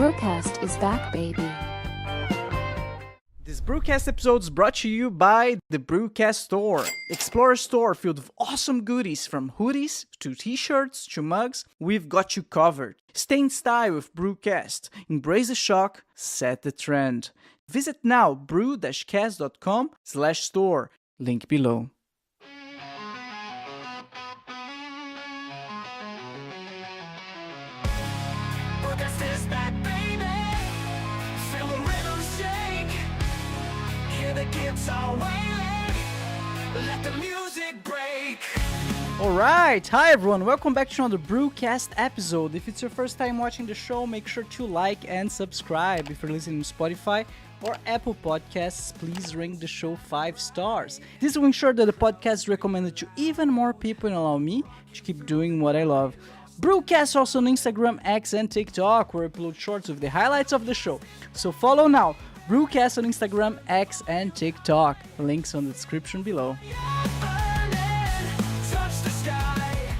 BRUCAST is back, baby. This BRUCAST episode is brought to you by the BRUCAST Store. Explore a store filled with awesome goodies from hoodies to t-shirts to mugs. We've got you covered. Stay in style with BRUCAST. Embrace the shock, set the trend. Visit now bru-cast.com/store. Link below. BRUCAST is back, baby. Feel the rhythm shake. Hear the guitar wailing. Let the music break. Alright, hi everyone, welcome back to another BRUCAST episode. If it's your first time watching the show, make sure to like and subscribe. If you're listening to Spotify or Apple Podcasts, please rank the show 5 stars. This will ensure that the podcast is recommended to even more people and allow me to keep doing what I love. BRUCAST also on Instagram, X, and TikTok, where I upload shorts with the highlights of the show. So follow now, BRUCAST on Instagram, X, and TikTok. Links on the description below. Touch the sky.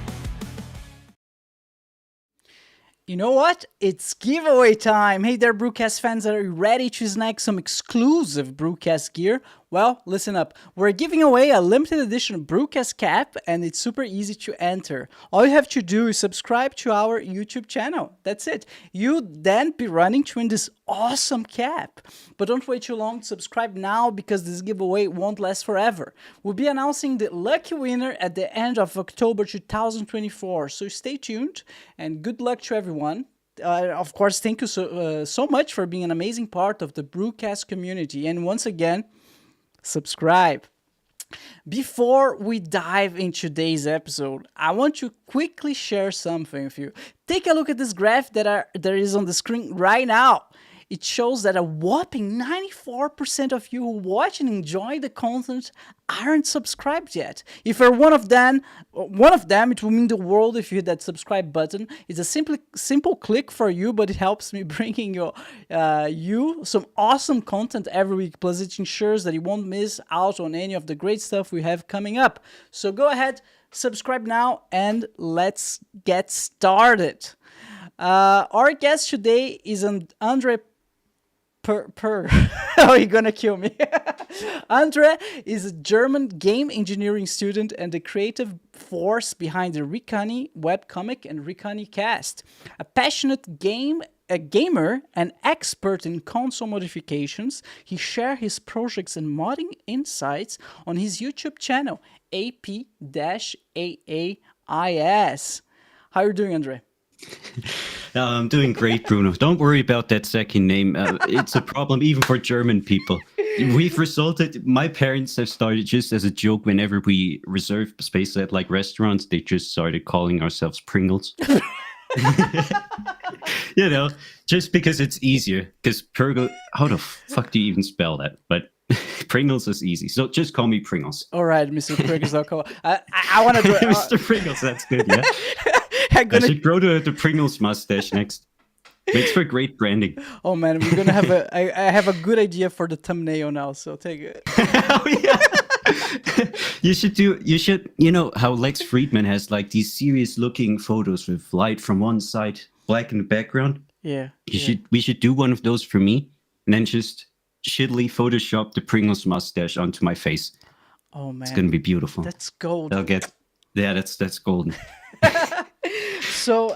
You know what? It's giveaway time! Hey there, BRUCAST fans, are you ready to snag some exclusive BRUCAST gear? Well, listen up. We're giving away a limited edition BRUCAST cap, and it's super easy to enter. All you have to do is subscribe to our YouTube channel. That's it. You'd then be running to win this awesome cap. But don't wait too long to subscribe now, because this giveaway won't last forever. We'll be announcing the lucky winner at the end of October 2024, so stay tuned, and good luck to everyone. Of course, thank you so much for being an amazing part of the BRUCAST community, and once again, subscribe. Before we dive into today's episode, I want to quickly share something with you. Take a look at this graph that is on the screen right now. It shows that a whopping 94% of you who watch and enjoy the content aren't subscribed yet. If you're one of them, it will mean the world if you hit that subscribe button. It's a simple click for you, but it helps me bringing you some awesome content every week. Plus, it ensures that you won't miss out on any of the great stuff we have coming up. So go ahead, subscribe now, and let's get started. Our guest today is André. Oh, you're gonna kill me. André is a German game engineering student and the creative force behind the Rykani WebComic and Rykani-Cast. A passionate gamer and expert in console modifications, he shares his projects and modding insights on his YouTube channel, AP-AAiS. How are you doing, André? I'm doing great, Bruno. Don't worry about that second name. It's a problem even for German people. My parents have started just as a joke whenever we reserve space at like restaurants, they just started calling ourselves Pringles. You know, just because it's easier. Because Pirgl, how the fuck do you even spell that? But Pringles is easy. So just call me Pringles. All right, Mr. Pringles. I want to do Mr. Pringles, that's good, yeah. I should grow the Pringles mustache next. Makes for great branding. Oh man, we're gonna have I have a good idea for the thumbnail now, so take it. Oh yeah. You know how Lex Friedman has like these serious looking photos with light from one side, black in the background? Yeah. We should do one of those for me, and then just shittily Photoshop the Pringles mustache onto my face. Oh man. It's gonna be beautiful. That's gold. That's golden. So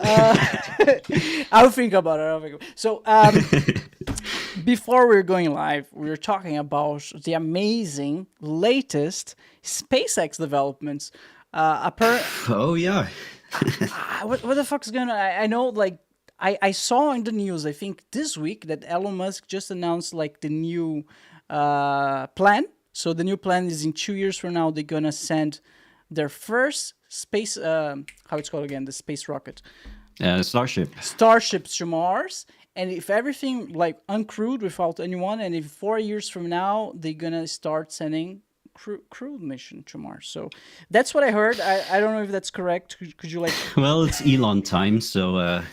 I'll think about it. So before we were going live, we were talking about the amazing latest SpaceX developments. Oh yeah. What the fuck's going on? I know, like, I saw in the news, I think this week, that Elon Musk just announced like the new plan. So the new plan is in 2 years from now, they're gonna send their first space, how it's called again, the space rocket? Starships to Mars. And if everything like uncrewed without anyone, and if 4 years from now, they're gonna start sending crewed mission to Mars. So that's what I heard. I don't know if that's correct. Could you like... Well, it's Elon time, so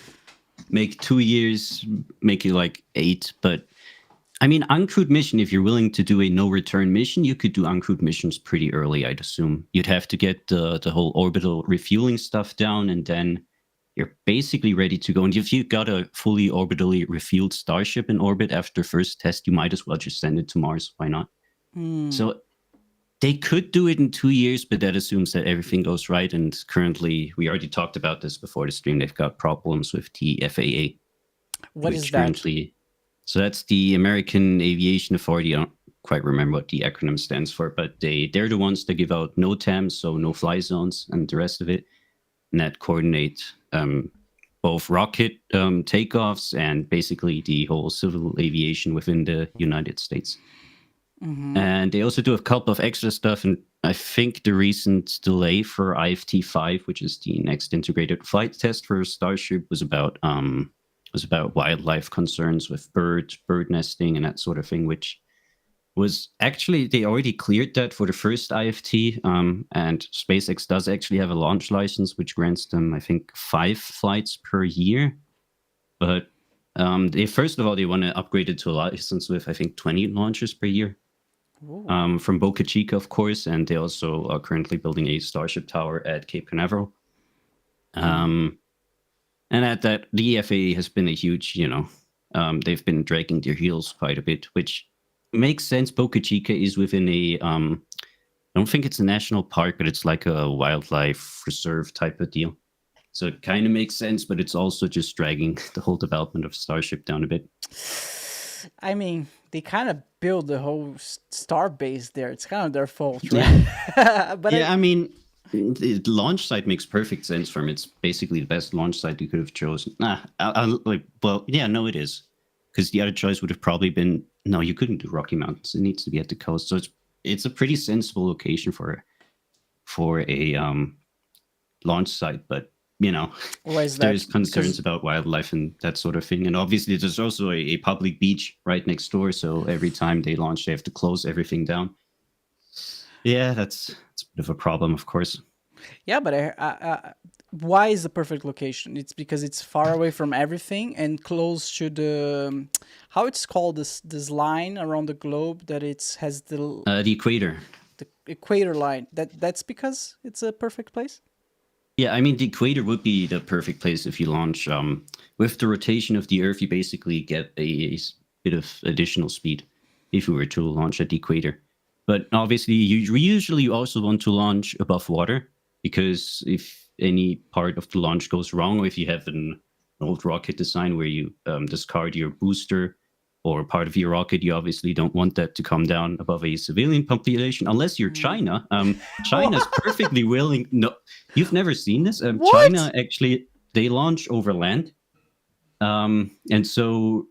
make 2 years, make it like 8, but I mean, uncrewed mission, if you're willing to do a no-return mission, you could do uncrewed missions pretty early, I'd assume. You'd have to get the whole orbital refueling stuff down, and then you're basically ready to go. And if you got a fully orbitally refueled starship in orbit after first test, you might as well just send it to Mars. Why not? So they could do it in 2 years, but that assumes that everything goes right. And currently, we already talked about this before the stream, they've got problems with the FAA. What is that? So that's the American Aviation Authority. I don't quite remember what the acronym stands for, but they're the ones that give out NOTAMs, so no fly zones, and the rest of it, and that coordinate both rocket takeoffs and basically the whole civil aviation within the United States. And they also do a couple of extra stuff, and I think the recent delay for IFT-5, which is the next integrated flight test for Starship, was about wildlife concerns with bird nesting and that sort of thing, which was actually, they already cleared that for the first IFT, and SpaceX does actually have a launch license, which grants them, I think, 5 flights per year. But first of all, they want to upgrade it to a license with, I think, 20 launches per year. From Boca Chica, of course, and they also are currently building a Starship tower at Cape Canaveral. And at that, the FAA has been a huge, they've been dragging their heels quite a bit, which makes sense. Boca Chica is within a, I don't think it's a national park, but it's like a wildlife reserve type of deal. So it kind of makes sense, but it's also just dragging the whole development of Starship down a bit. I mean, they kind of build the whole star base there. It's kind of their fault, right? But I mean, the launch site makes perfect sense for them. It's basically the best launch site you could have chosen. It is. Because the other choice would have probably been, no, you couldn't do Rocky Mountains. It needs to be at the coast. So it's a pretty sensible location for a launch site. But, there's concerns about wildlife and that sort of thing. And obviously, there's also a public beach right next door. So every time they launch, they have to close everything down. Yeah, it's a bit of a problem, of course. Yeah, but why is the perfect location? It's because it's far away from everything and close to the, how it's called, this line around the globe that has the equator. The equator line. That's because it's a perfect place? Yeah, I mean, the equator would be the perfect place if you launch. With the rotation of the Earth, you basically get a bit of additional speed if you were to launch at the equator. But obviously, we usually also want to launch above water, because if any part of the launch goes wrong, or if you have an old rocket design where you discard your booster or part of your rocket, you obviously don't want that to come down above a civilian population, unless you're China. China's perfectly willing. No, you've never seen this. China, actually, they launch over land. And so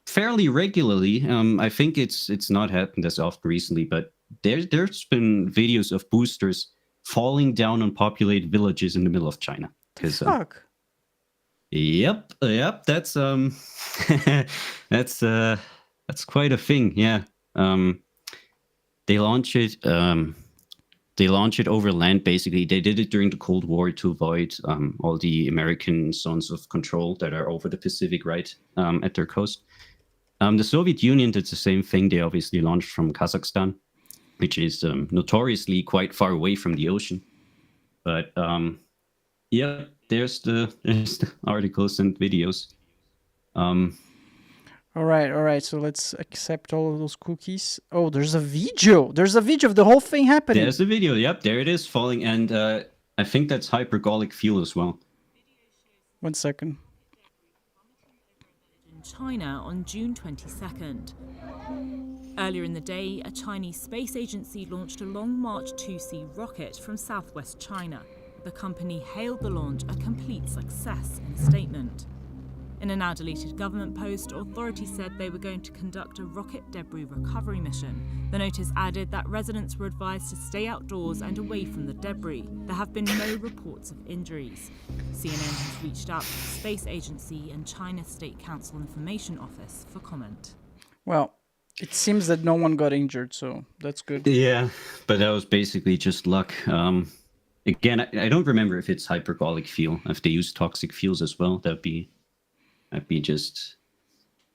fairly regularly, I think it's not happened as often recently, but there's been videos of boosters falling down on populated villages in the middle of China. Fuck. Yep. That's that's quite a thing. Yeah. They launch it. They launch it over land. Basically, they did it during the Cold War to avoid all the American zones of control that are over the Pacific, right, at their coast. The Soviet Union did the same thing. They obviously launched from Kazakhstan, which is notoriously quite far away from the ocean. But yeah, there's the articles and videos. All right. So let's accept all of those cookies. Oh, there's a video. There's a video of the whole thing happening. There's a video. Yep, there it is falling, and I think that's hypergolic fuel as well. 1 second. In China on June 22nd. Earlier in the day, a Chinese space agency launched a Long March 2C rocket from southwest China. The company hailed the launch a complete success in a statement. In a now deleted government post, authorities said they were going to conduct a rocket debris recovery mission. The notice added that residents were advised to stay outdoors and away from the debris. There have been no reports of injuries. CNN has reached out to the space agency and China State Council Information Office for comment. Well, it seems that no one got injured, so that's good. Yeah, but that was basically just luck. Again, I don't remember if it's hypergolic fuel. If they use toxic fuels as well, that'd be just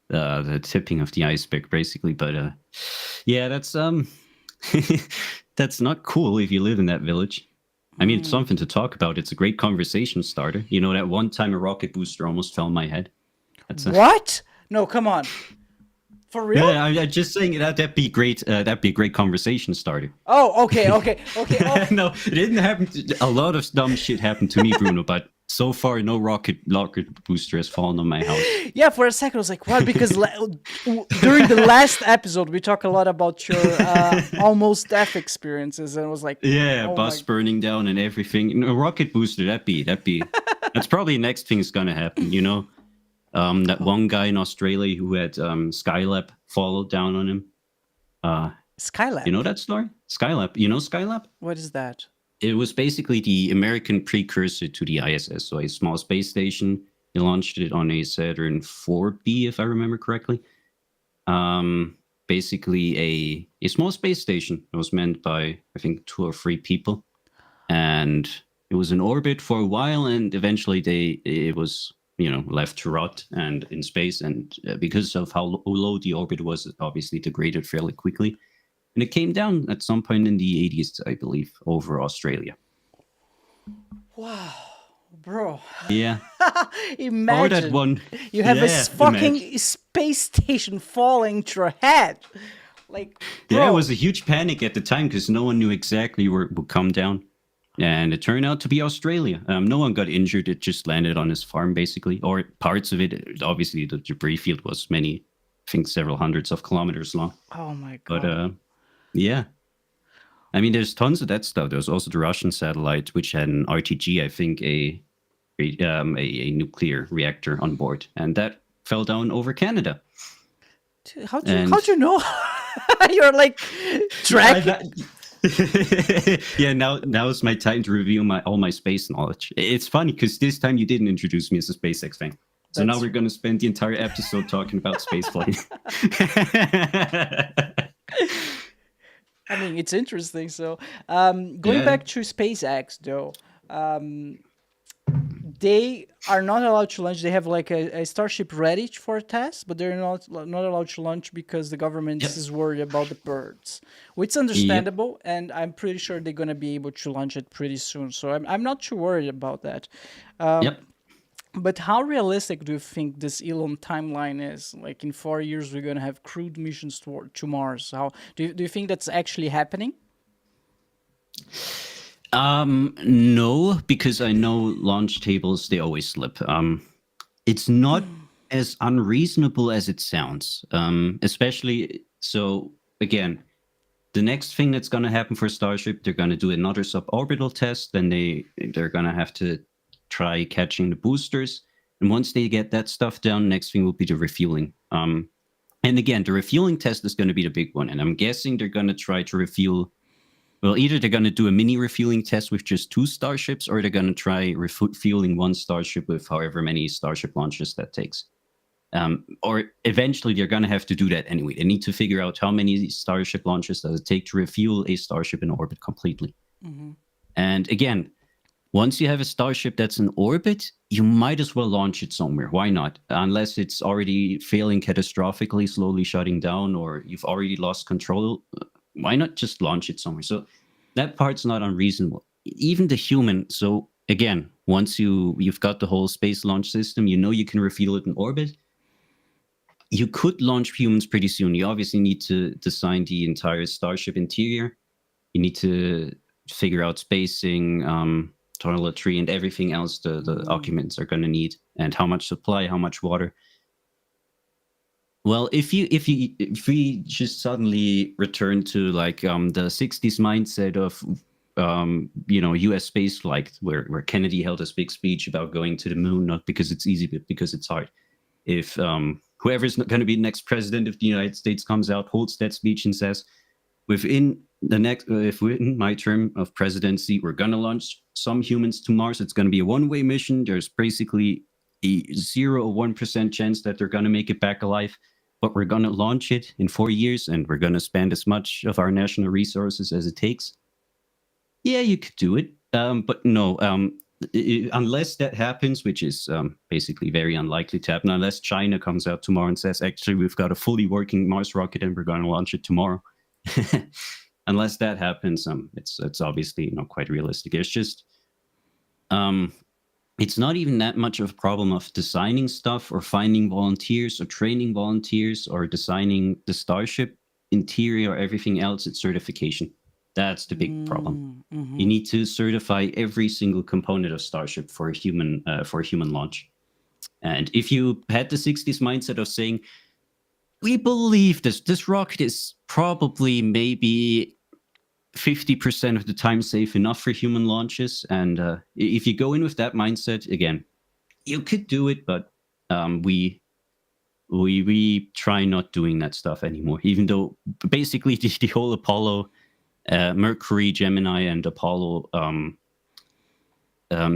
the tipping of the iceberg, basically. But yeah, that's that's not cool if you live in that village. I mean, it's something to talk about. It's a great conversation starter. You know, that one time a rocket booster almost fell on my head. What? No, come on. For real? Yeah, I'm just saying that'd be great. That'd be a great conversation starter. Oh, okay. Oh. No, it didn't happen. A lot of dumb shit happened to me, Bruno, but so far no rocket booster has fallen on my house. Yeah, for a second I was like, what? Because during the last episode we talked a lot about your almost death experiences, and I was like, yeah, oh bus burning down and everything. A rocket booster, that'd be. That's probably the next thing's gonna happen. You know, that one guy in Australia who had Skylab fall down on him. Skylab. You know that story? Skylab. You know Skylab? What is that? It was basically the American precursor to the ISS, so a small space station. They launched it on a Saturn 4B, if I remember correctly. Basically a small space station. It was manned by, I think, 2 or 3 people. And it was in orbit for a while, and eventually it was, you know, left to rot and in space. And because of how low the orbit was, it obviously degraded fairly quickly. And it came down at some point in the 80s, I believe, over Australia. Wow, bro. Yeah. Imagine that one. you have Yeah, a fucking space station falling to your head. Like, bro. Yeah, it was a huge panic at the time because no one knew exactly where it would come down. And it turned out to be Australia. No one got injured. It just landed on his farm, basically. Or parts of it. Obviously, the debris field was I think several hundreds of kilometers long. Oh my God. But, yeah. I mean, there's tons of that stuff. There's also the Russian satellite, which had an RTG, I think, a nuclear reactor on board. And that fell down over Canada. Dude, how'd you know? You're like tracking. Yeah, now is my time to reveal all my space knowledge. It's funny because this time you didn't introduce me as a SpaceX fan. So now we're going to spend the entire episode talking about spaceflight. I mean, it's interesting. So, going back to SpaceX, though, they are not allowed to launch. They have like a Starship ready for a test, but they're not allowed to launch because the government is worried about the birds, which is understandable. And I'm pretty sure they're going to be able to launch it pretty soon. So I'm not too worried about that. But how realistic do you think this Elon timeline is? Like in 4 years, we're going to have crewed missions to Mars. How do you think that's actually happening? No, because I know launch tables, they always slip. It's not as unreasonable as it sounds. Especially, so again, the next thing that's going to happen for Starship, they're going to do another suborbital test. Then they're going to have to try catching the boosters. And once they get that stuff done, next thing will be the refueling. And again, the refueling test is going to be the big one. And I'm guessing they're going to try to refuel. Well, either they're going to do a mini refueling test with just 2 starships, or they're going to try refueling 1 starship with however many Starship launches that takes. Or eventually they're going to have to do that anyway. They need to figure out how many Starship launches does it take to refuel a Starship in orbit completely. Mm-hmm. And again, once you have a Starship that's in orbit, you might as well launch it somewhere. Why not? Unless it's already failing catastrophically, slowly shutting down, or you've already lost control. Why not just launch it somewhere? So that part's not unreasonable. Even the human. So again, once you've got the whole space launch system, you know you can refuel it in orbit. You could launch humans pretty soon. You obviously need to design the entire Starship interior. You need to figure out spacing, toiletry, and everything else the occupants are going to need, and how much supply, how much water. Well, if we just suddenly return to like the 60s mindset of US space flight, where Kennedy held this big speech about going to the moon, not because it's easy, but because it's hard. If whoever's going to be the next president of the United States comes out, holds that speech and says, within my term of presidency, we're going to launch some humans to Mars. It's going to be a one-way mission. There's basically a 0 or 1% chance that they're going to make it back alive, but we're going to launch it in 4 years, and we're going to spend as much of our national resources as it takes. Yeah, you could do it. But no, unless that happens, which is basically very unlikely to happen, unless China comes out tomorrow and says, actually, we've got a fully working Mars rocket and we're going to launch it tomorrow. unless that happens, it's obviously not quite realistic. It's just, it's not even that much of a problem of designing stuff or finding volunteers or training volunteers or designing the starship interior or everything else. It's certification. That's the big problem. You need to certify every single component of Starship for a human launch. And if you had the 60s mindset of saying, we believe this rocket is probably maybe 50% of the time safe enough for human launches. And if you go in with that mindset, again, you could do it, but we try not doing that stuff anymore, even though basically the whole Apollo, Mercury, Gemini, and Apollo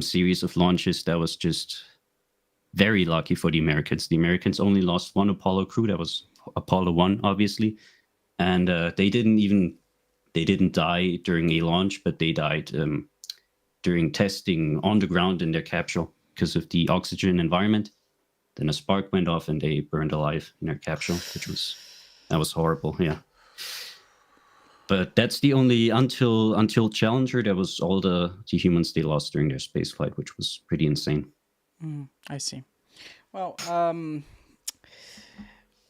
series of launches, that was just very lucky for the Americans. The Americans only lost one Apollo crew. That was Apollo 1, obviously. And they didn't die during a launch, but they died during testing on the ground in their capsule because of the oxygen environment. Then a spark went off and they burned alive in their capsule, that was horrible, yeah. But that's the only, until Challenger, that was all the humans they lost during their space flight, which was pretty insane. I see. Well,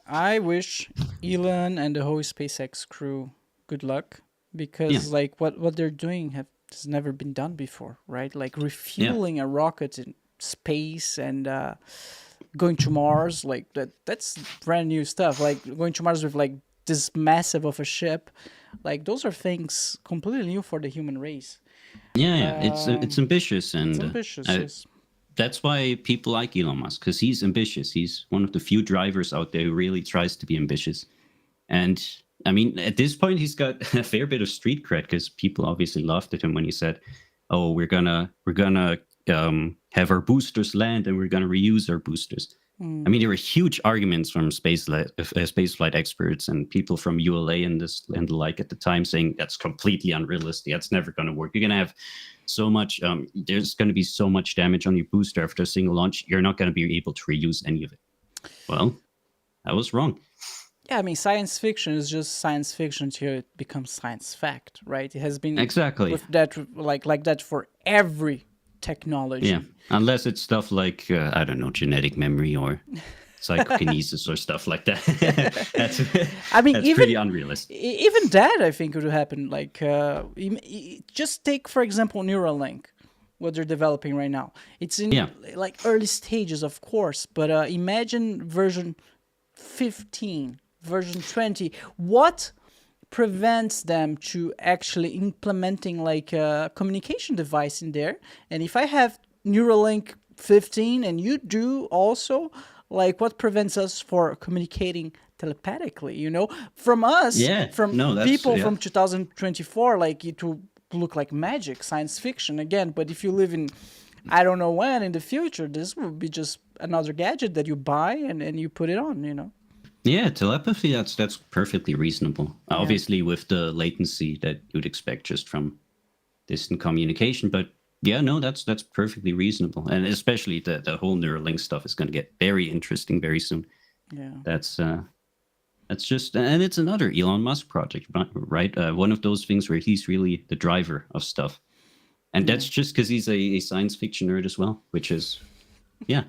I wish Elon and the whole SpaceX crew good luck, because like what they're doing has never been done before, right? Like refueling a rocket in space and going to Mars, like that's brand new stuff. Like going to Mars with like this massive of a ship, like those are things completely new for the human race. It's ambitious, and it's ambitious, yes. That's why people like Elon Musk, because he's ambitious. He's one of the few drivers out there who really tries to be ambitious. And I mean, at this point, he's got a fair bit of street cred, because people obviously laughed at him when he said, "Oh, we're gonna have our boosters land, and we're gonna reuse our boosters." I mean, there were huge arguments from spaceflight experts and people from ULA and the like at the time, saying that's completely unrealistic. That's never going to work. You're going to have so much. There's going to be so much damage on your booster after a single launch. You're not going to be able to reuse any of it. Well, I was wrong. Yeah, I mean, science fiction is just science fiction till it becomes science fact, right? It has been exactly with that, like that for every technology. Yeah, unless it's stuff like I don't know, genetic memory or psychokinesis or stuff like that. that's pretty unrealistic. Even that, I think, would happen. Like, just take, for example, Neuralink, what they're developing right now. It's in like early stages, of course, but imagine version 15, version 20. What prevents them to actually implementing like a communication device in there? And if I have Neuralink 15 and you do also, like what prevents us for communicating telepathically, you know, from us, from people from 2024, like it will look like magic, science fiction again. But if you live in, I don't know when in the future, this will be just another gadget that you buy and you put it on, you know. Yeah, telepathy, that's perfectly reasonable. Obviously, with the latency that you'd expect just from distant communication. But yeah, no, that's perfectly reasonable. And especially the whole Neuralink stuff is going to get very interesting very soon. Yeah. That's just, and it's another Elon Musk project, right? One of those things where he's really the driver of stuff. And that's just because he's a science fiction nerd as well, which is, yeah.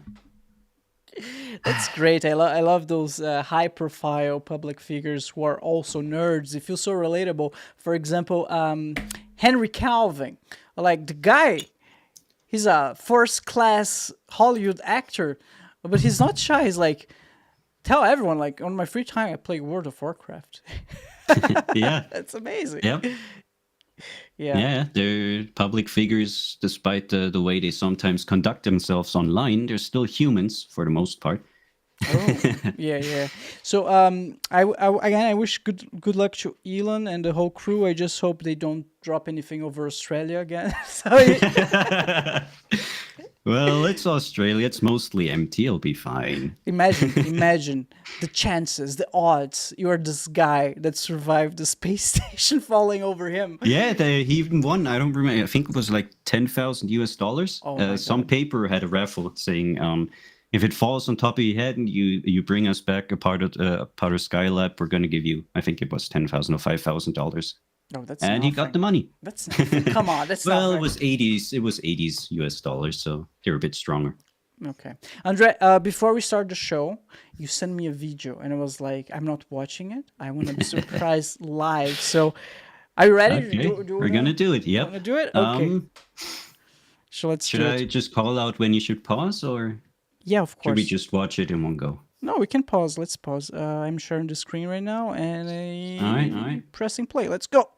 That's great. I love those high-profile public figures who are also nerds. They feel so relatable. For example, Henry Calvin, like the guy, he's a first-class Hollywood actor, but he's not shy. He's like, tell everyone, like, on my free time, I play World of Warcraft. Yeah, that's amazing. Yep. Yeah, they're public figures, despite the way they sometimes conduct themselves online. They're still humans for the most part. Yeah. So I wish good luck to Elon and the whole crew. I just hope they don't drop anything over Australia again. Well, it's Australia. It's mostly empty. It'll be fine. Imagine the chances, the odds. You are this guy that survived the space station falling over him. Yeah, he even won. I don't remember. I think it was like $10,000 US. Some paper had a raffle saying, if it falls on top of your head and you bring us back a part of Skylab, we're going to give you, I think it was $10,000 or $5,000. Oh, that's and he got the money. That's nothing. Come on, that's Well, not it was 80s. It was 80s US dollars, so they're a bit stronger. okay. Andre, before we start the show, you sent me a video, and I was like, I'm not watching it. I want to be surprised live. So, are you ready? Okay, we're gonna do it. Yep. Wanna do it? Okay. So let's Should do I it. just call out when you should pause, or Yeah, of should course. we just watch it in one go? No, we can pause. Let's pause. I'm sharing the screen right now, and All right. pressing play. Let's go.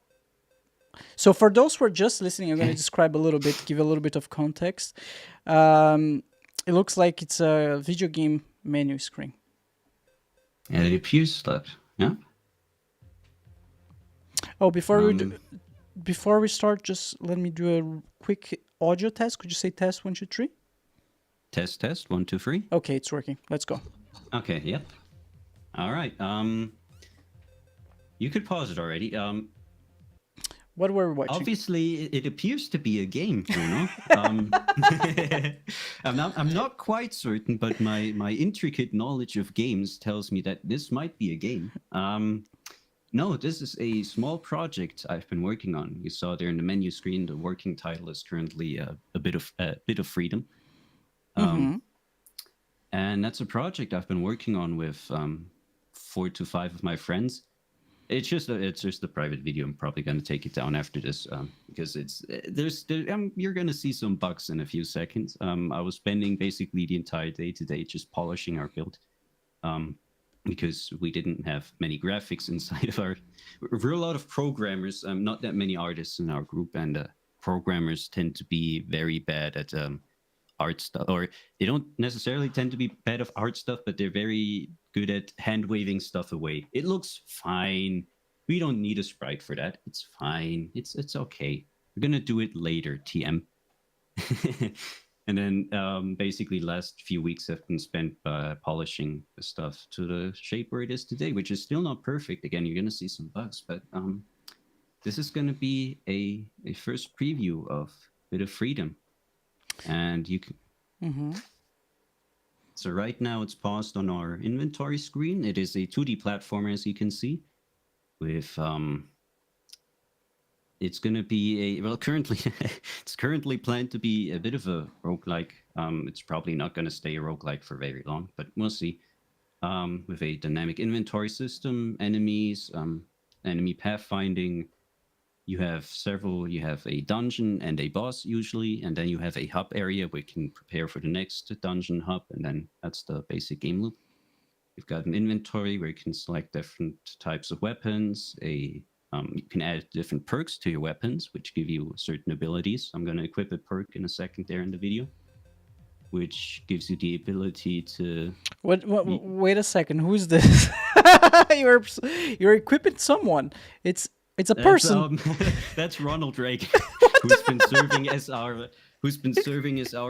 So for those who are just listening, I'm going to describe a little bit, give a little bit of context. It looks like it's a video game menu screen. And it appears that, yeah. Oh, before we start, just let me do a quick audio test. Could you say test 1, 2, 3? Test, 1, 2, 3. Okay, it's working. Let's go. Okay, yep. All right. You could pause it already. What were we watching? Obviously, it appears to be a game, Bruno. I'm not quite certain, but my intricate knowledge of games tells me that this might be a game. No, this is a small project I've been working on. You saw there in the menu screen, the working title is currently a bit of freedom. And that's a project I've been working on with 4 to 5 of my friends. It's just a private video. I'm probably going to take it down after this because you're going to see some bugs in a few seconds. I was spending basically the entire day today just polishing our build because we didn't have many graphics inside of our. We're a lot of programmers, not that many artists in our group, and programmers tend to be very bad at art stuff, or they don't necessarily tend to be bad of art stuff, but they're very good at hand waving stuff away. It looks fine. We don't need a sprite for that. It's fine. It's okay. We're gonna do it later, TM. And then basically last few weeks have been spent polishing the stuff to the shape where it is today, which is still not perfect. Again, you're gonna see some bugs, but this is gonna be a first preview of a bit of freedom. And you can. So right now it's paused on our inventory screen. It is a 2D platformer, as you can see, with it's going to be currently it's currently planned to be a bit of a roguelike. It's probably not going to stay a roguelike for very long, but we'll see. With a dynamic inventory system, enemies, enemy pathfinding. You have a dungeon and a boss usually, and then you have a hub area where you can prepare for the next dungeon hub, and then that's the basic game loop. You've got an inventory where you can select different types of weapons. You can add different perks to your weapons, which give you certain abilities. I'm going to equip a perk in a second there in the video, which gives you the ability to... Wait a second, who's this? You're equipping someone. It's a person. That's Ronald Reagan, who's been serving as our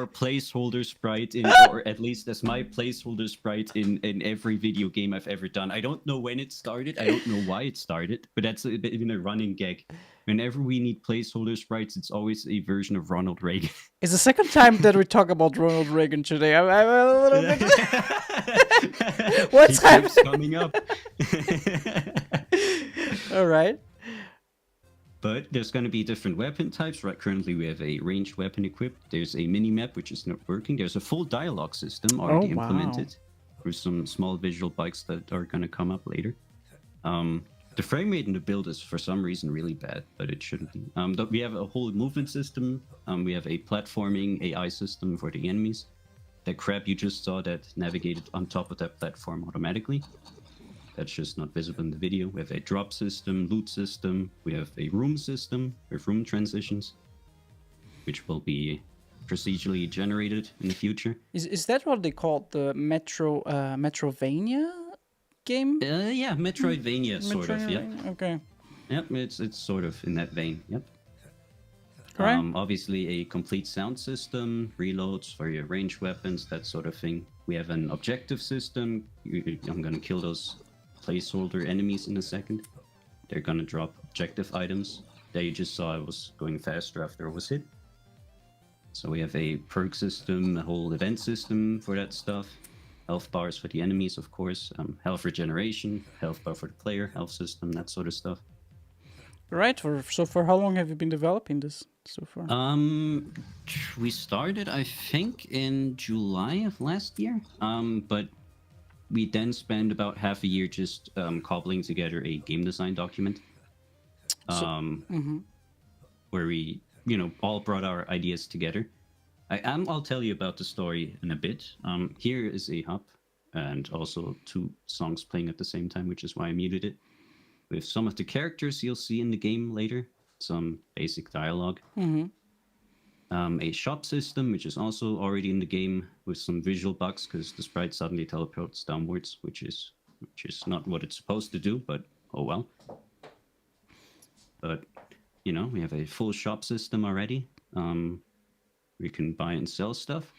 placeholder sprite or at least as my placeholder sprite in every video game I've ever done. I don't know when it started. I don't know why it started, but that's been a running gag. Whenever we need placeholder sprites, it's always a version of Ronald Reagan. It's the second time that we talk about Ronald Reagan today. I'm a little bit. What's coming up? All right. But there's going to be different weapon types. Right, currently we have a ranged weapon equipped. There's a mini-map, which is not working. There's a full dialogue system already implemented. There's some small visual bugs that are going to come up later. The frame rate in the build is, for some reason, really bad, but it shouldn't be. We have a whole movement system. We have a platforming AI system for the enemies. That crap you just saw that navigated on top of that platform automatically. That's just not visible in the video. We have a drop system, loot system. We have a room system with room transitions, which will be procedurally generated in the future. Is that what they call the Metrovania game? Yeah, Metroidvania, sort of. Yeah. Okay. Yep, it's sort of in that vein. Yep. Right. Obviously, a complete sound system, reloads for your ranged weapons, that sort of thing. We have an objective system. I'm gonna kill those placeholder enemies in a second. They're gonna drop objective items. There you just saw I was going faster after I was hit. So we have a perk system, a whole event system for that stuff. Health bars for the enemies, of course. Health regeneration, health bar for the player, health system, that sort of stuff. Right. So for how long have you been developing this so far? We started, I think, in July of last year. But we then spent about half a year just cobbling together a game design document. Where we, all brought our ideas together. I'll tell you about the story in a bit. Here is a hub, and also 2 songs playing at the same time, which is why I muted it. With some of the characters you'll see in the game later, some basic dialogue. A shop system, which is also already in the game, with some visual bugs because the sprite suddenly teleports downwards, which is not what it's supposed to do, but oh well. But we have a full shop system already. We can buy and sell stuff.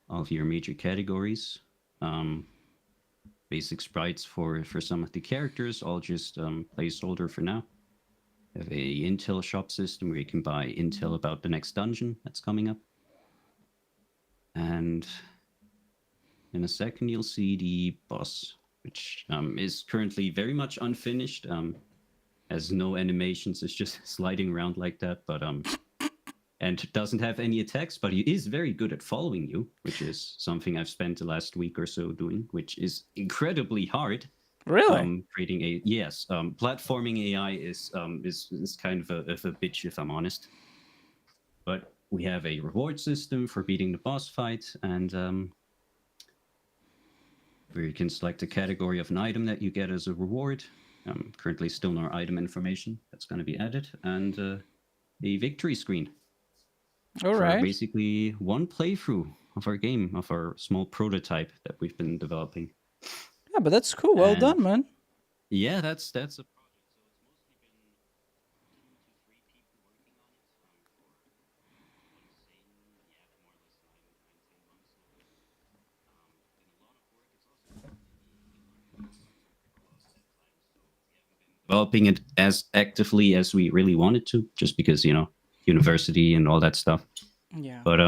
All of your major categories. Basic sprites for some of the characters, all just placeholder for now. Have a intel shop system where you can buy intel about the next dungeon that's coming up. And in a second you'll see the boss, which is currently very much unfinished. Has no animations, it's just sliding around like that, but and doesn't have any attacks, but he is very good at following you, which is something I've spent the last week or so doing, which is incredibly hard. Really? Creating platforming AI is kind of a bitch, if I'm honest. But we have a reward system for beating the boss fight, and where you can select a category of an item that you get as a reward. Currently still no item information that's going to be added, and a victory screen. All right. Basically, one playthrough of our game, of our small prototype that we've been developing. Yeah, but that's cool. Well done, man. Yeah, that's a project. So it's mostly been 2 to 3 people working on it for more or less 9-10 months now. Been a lot of work. It's also developing it as actively as we really wanted to, just because university and all that stuff. Yeah. But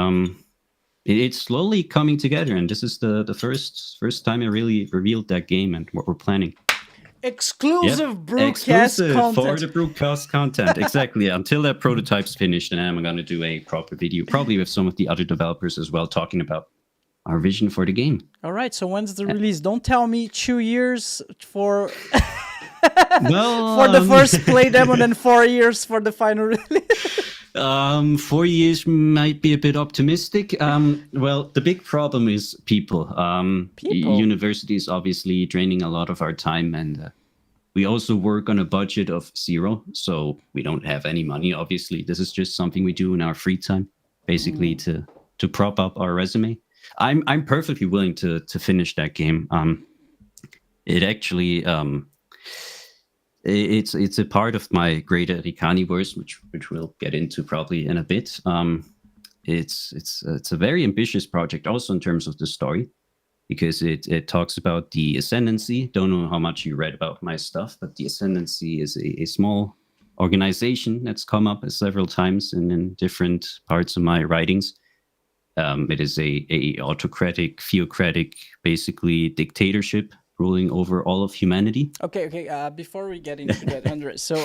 it's slowly coming together, and this is the first time I really revealed that game and what we're planning. Exclusive Brewcast Exclusive content. for the Brewcast content. Exactly. Until that prototype's finished, and I'm going to do a proper video, probably with some of the other developers as well, talking about our vision for the game. All right. So when's the release? Don't tell me 2 years for Well, for the first play demo, and then 4 years for the final release. 4 years might be a bit optimistic. Well, the big problem is people. University is obviously draining a lot of our time, and we also work on a budget of 0, so we don't have any money. Obviously, this is just something we do in our free time, basically to prop up our resume. I'm perfectly willing to finish that game. It actually it's a part of my greater Rykani-verse, which we'll get into probably in a bit. It's a very ambitious project, also in terms of the story, because it talks about the Ascendancy. Don't know how much you read about my stuff, but the Ascendancy is a small organization that's come up several times in different parts of my writings. It is a autocratic, theocratic, basically dictatorship ruling over all of humanity. Okay. Before we get into that, André, so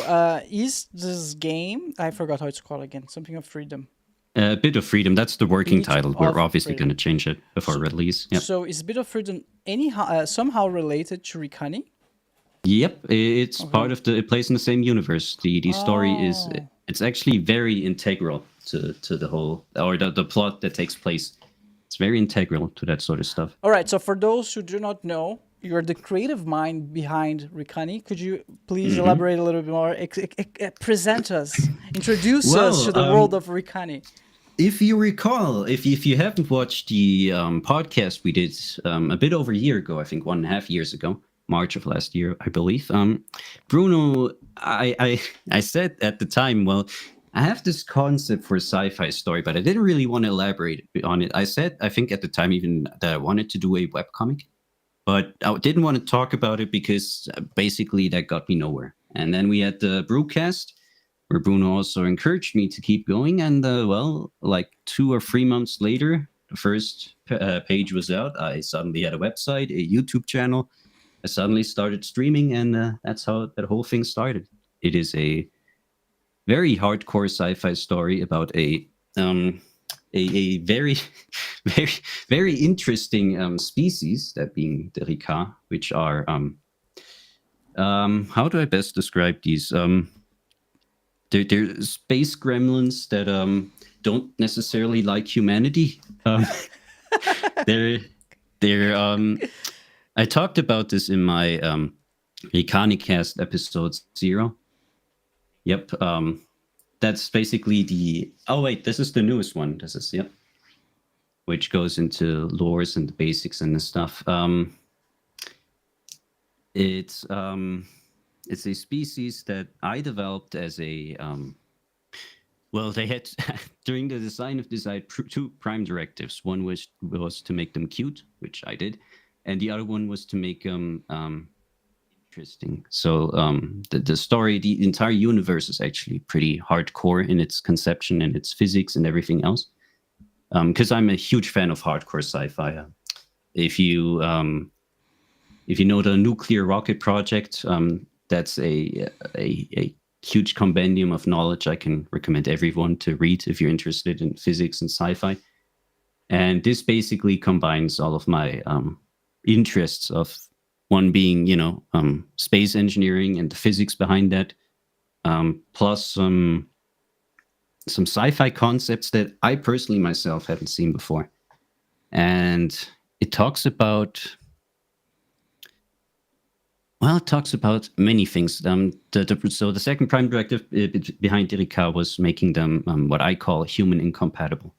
is this game? I forgot how it's called again. Something of freedom. A Bit of Freedom. That's the working Bit title. of We're obviously Freedom. going to change it before release. Yep. So is Bit of Freedom somehow related to Rykani? Yep. It's part of it plays in the same universe. The story is it's actually very integral to the whole, or the plot that takes place. It's very integral to that sort of stuff. All right. So for those who do not know, you're the creative mind behind Rykani. Could you please elaborate a little bit more? Present us, introduce us to the world of Rykani. If you recall, if you haven't watched the podcast we did a bit over a year ago, I think 1.5 years ago, March of last year, I believe, Bruno, I said at the time, well, I have this concept for a sci-fi story, but I didn't really want to elaborate on it. I said, I think at the time even, that I wanted to do a webcomic, but I didn't want to talk about it because basically that got me nowhere. And then we had the Brewcast, where Bruno also encouraged me to keep going. And well, like 2 or 3 months later, the first page was out. I suddenly had a website, a YouTube channel. I suddenly started streaming, and that's how that whole thing started. it is a very hardcore sci-fi story about a very, very, very interesting species, that being the Ryka, which are how do I best describe these? They're space gremlins that don't necessarily like humanity. They're I talked about this in my Rykani-Cast episode 0. Yep. That's basically the... Oh, wait, this is the newest one. This is, yep. Which goes into lores and the basics and the stuff. It's a species that I developed as a... well, they had... during the design of this, I had 2 prime directives. One was to make them cute, which I did. And the other one was to make them... interesting. So the story, the entire universe is actually pretty hardcore in its conception and its physics and everything else. Because I'm a huge fan of hardcore sci-fi. If you know the Nuclear Rocket Project, that's a huge compendium of knowledge I can recommend everyone to read if you're interested in physics and sci-fi. And this basically combines all of my interests of one being, space engineering and the physics behind that, plus some sci-fi concepts that I personally myself haven't seen before. And it talks about many things. So the second prime directive behind Ryka was making them what I call human incompatible.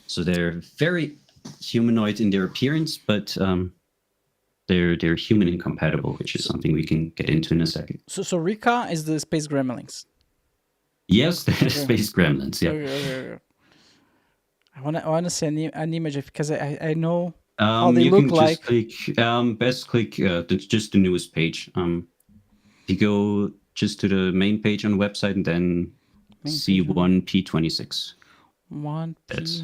So they're very humanoid in their appearance, but they're human incompatible, which is something we can get into in a second. So Ryka is the space gremlins. Yes, they're space gremlins. Yeah. Okay. I wanna see an image because I know how they you look can like. just click just the newest page. You go just to the main page on the website and then C1P26. That's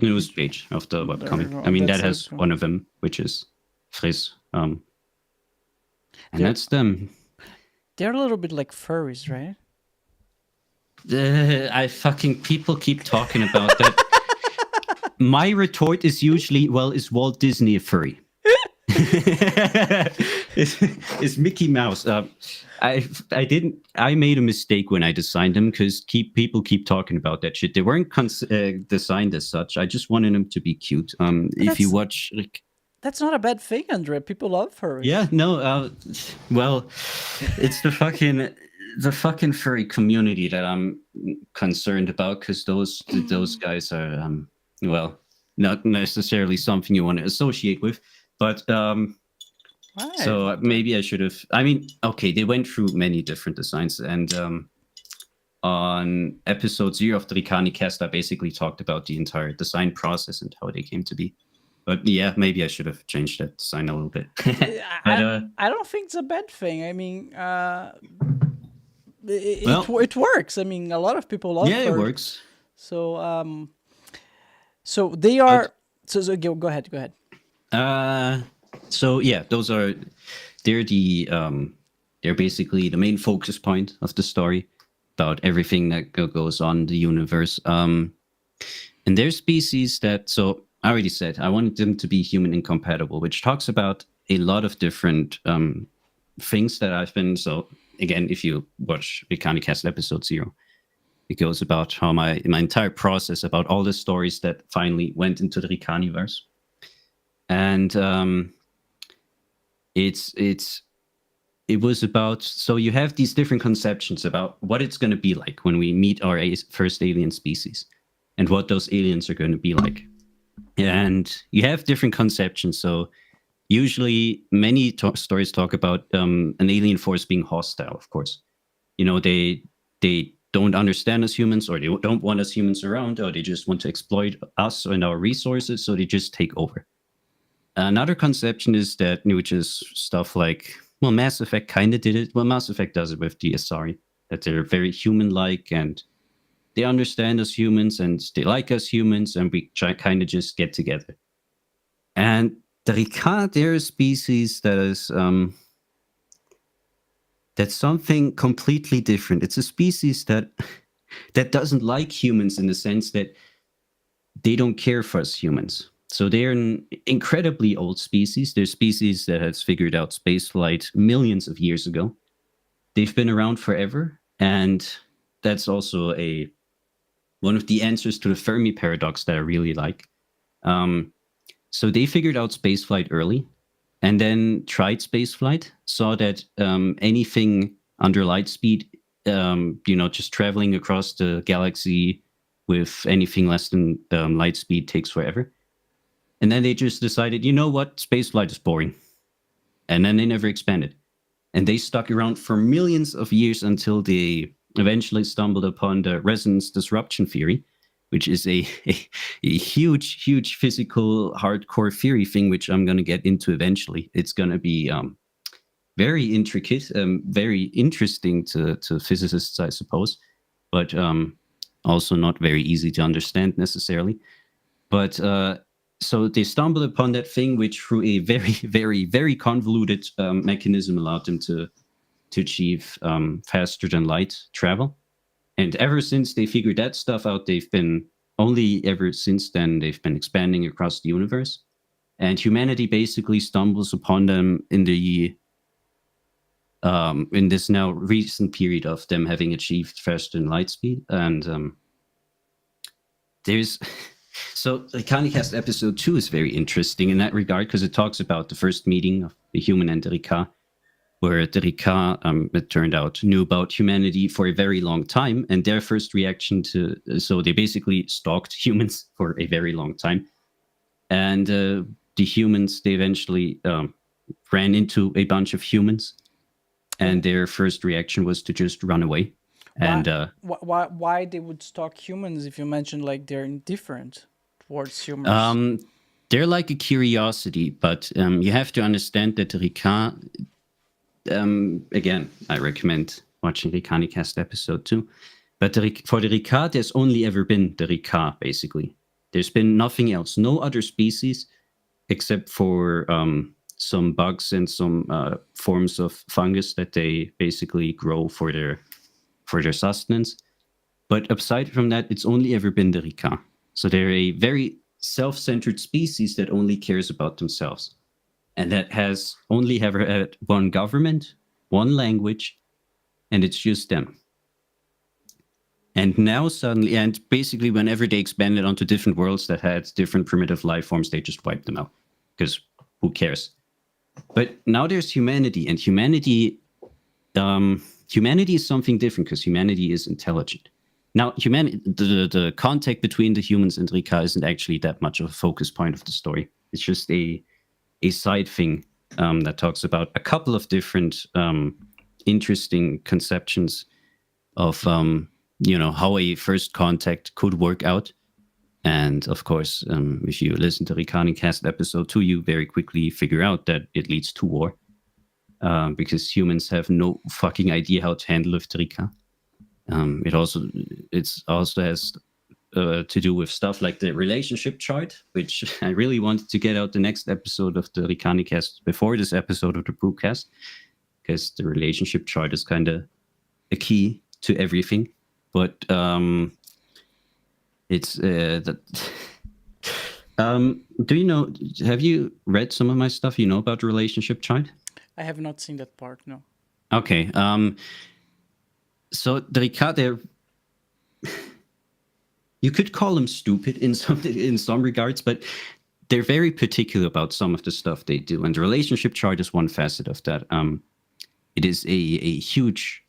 newest page of the webcomic. I mean, that has one of them, which is Frizz. And that's them. They're a little bit like furries, right? People keep talking about that. My retort is usually, is Walt Disney a furry? It's Mickey Mouse. I made a mistake when I designed them because people keep talking about that shit. They weren't designed as such. I just wanted them to be cute. If you watch, that's not a bad thing, Andre. People love furries. Yeah, no. It's the fucking furry community that I'm concerned about because those guys are not necessarily something you want to associate with, but Right. So maybe I should have. I mean, okay, they went through many different designs, and on episode 0 of the Rykani-Cast, I basically talked about the entire design process and how they came to be. But yeah, maybe I should have changed that design a little bit. I don't think it's a bad thing. I mean, it works. I mean, a lot of people love. Yeah, it works. So so they are. So go ahead. Go ahead. So yeah, they're basically the main focus point of the story about everything that goes on in the universe. And they're species that, so I already said, I wanted them to be human incompatible, which talks about a lot of different things that I've been, so again, if you watch Rykani-Cast episode 0, it goes about how my entire process about all the stories that finally went into the Rykaniverse. And it was about, so you have these different conceptions about what it's going to be like when we meet our first alien species and what those aliens are going to be like. And you have different conceptions. So usually many stories talk about an alien force being hostile, of course. You know, they don't understand us humans, or they don't want us humans around, or they just want to exploit us and our resources, so they just take over. Another conception is that, which is stuff like, well, Mass Effect kind of did it. Well, Mass Effect does it with the Asari, that they're very human-like and they understand us humans and they like us humans, and we kind of just get together. And the Ryka, they're a species that is That's something completely different. It's a species that doesn't like humans in the sense that they don't care for us humans. So they're an incredibly old species. They're a species that has figured out spaceflight millions of years ago. They've been around forever, and that's also one of the answers to the Fermi paradox that I really like. So they figured out spaceflight early, and then tried spaceflight, saw that anything under light speed, just traveling across the galaxy with anything less than light speed takes forever. And then they just decided, you know what, spaceflight is boring. And then they never expanded. And they stuck around for millions of years until they eventually stumbled upon the resonance disruption theory, which is a huge, huge physical hardcore theory thing, which I'm going to get into eventually. It's going to be very intricate, very interesting to physicists, I suppose, but also not very easy to understand necessarily. But so they stumbled upon that thing, which through a very, very, very convoluted mechanism allowed them to achieve faster than light travel. And ever since they figured that stuff out, they've been expanding across the universe. And humanity basically stumbles upon them in this now recent period of them having achieved faster than light speed. And so Rykani-Cast episode 2 is very interesting in that regard, because it talks about the first meeting of the human and the Ryka, where the Ryka, it turned out, knew about humanity for a very long time, and their first reaction so they basically stalked humans for a very long time. And the humans, they eventually ran into a bunch of humans, and their first reaction was to just run away. Why they would stalk humans if you mentioned like they're indifferent towards humans? They're like a curiosity, but you have to understand that the Ryka, again, I recommend watching Rykani-Cast episode 2. But for the Ryka, there's only ever been the Ryka, basically. There's been nothing else. No other species, except for some bugs and some forms of fungus that they basically grow for their sustenance. But aside from that, it's only ever been the Ryka. So they're a very self-centered species that only cares about themselves. And that has only ever had one government, one language, and it's just them. And now suddenly, and basically whenever they expanded onto different worlds that had different primitive life forms, they just wiped them out. Because who cares? But now there's humanity, and humanity is something different, because humanity is intelligent. Now, the contact between the humans and Ryka isn't actually that much of a focus point of the story. It's just a side thing that talks about a couple of different interesting conceptions of how a first contact could work out. And of course, if you listen to Rykani-Cast episode 2, you very quickly figure out that it leads to war, because humans have no fucking idea how to handle with Ryka. It also has to do with stuff like the relationship chart, which I really wanted to get out the next episode of the Rykani-Cast before this episode of the BRUCAST, because the relationship chart is kind of a key to everything. But it's that. Do you know? Have you read some of my stuff? You know about the relationship chart? I have not seen that part. No. Okay. So the Ryka, you could call them stupid in some regards, but they're very particular about some of the stuff they do. And the relationship chart is one facet of that. It is a huge.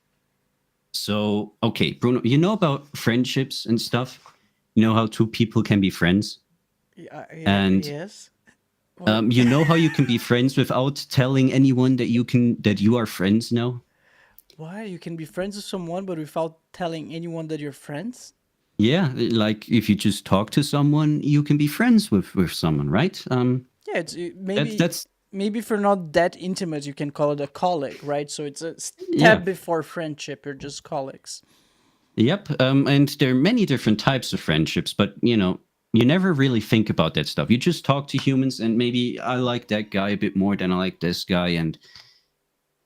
So, okay, Bruno, you know about friendships and stuff? You know how two people can be friends? And yes. you know how you can be friends without telling anyone that you are friends now? Why? You can be friends with someone, but without telling anyone that you're friends? Yeah, like if you just talk to someone, you can be friends with someone, right? Yeah, maybe if you're not that intimate, you can call it a colleague, right? So it's a step before friendship. You're just colleagues. Yep, and there are many different types of friendships, but you never really think about that stuff. You just talk to humans, and maybe I like that guy a bit more than I like this guy, and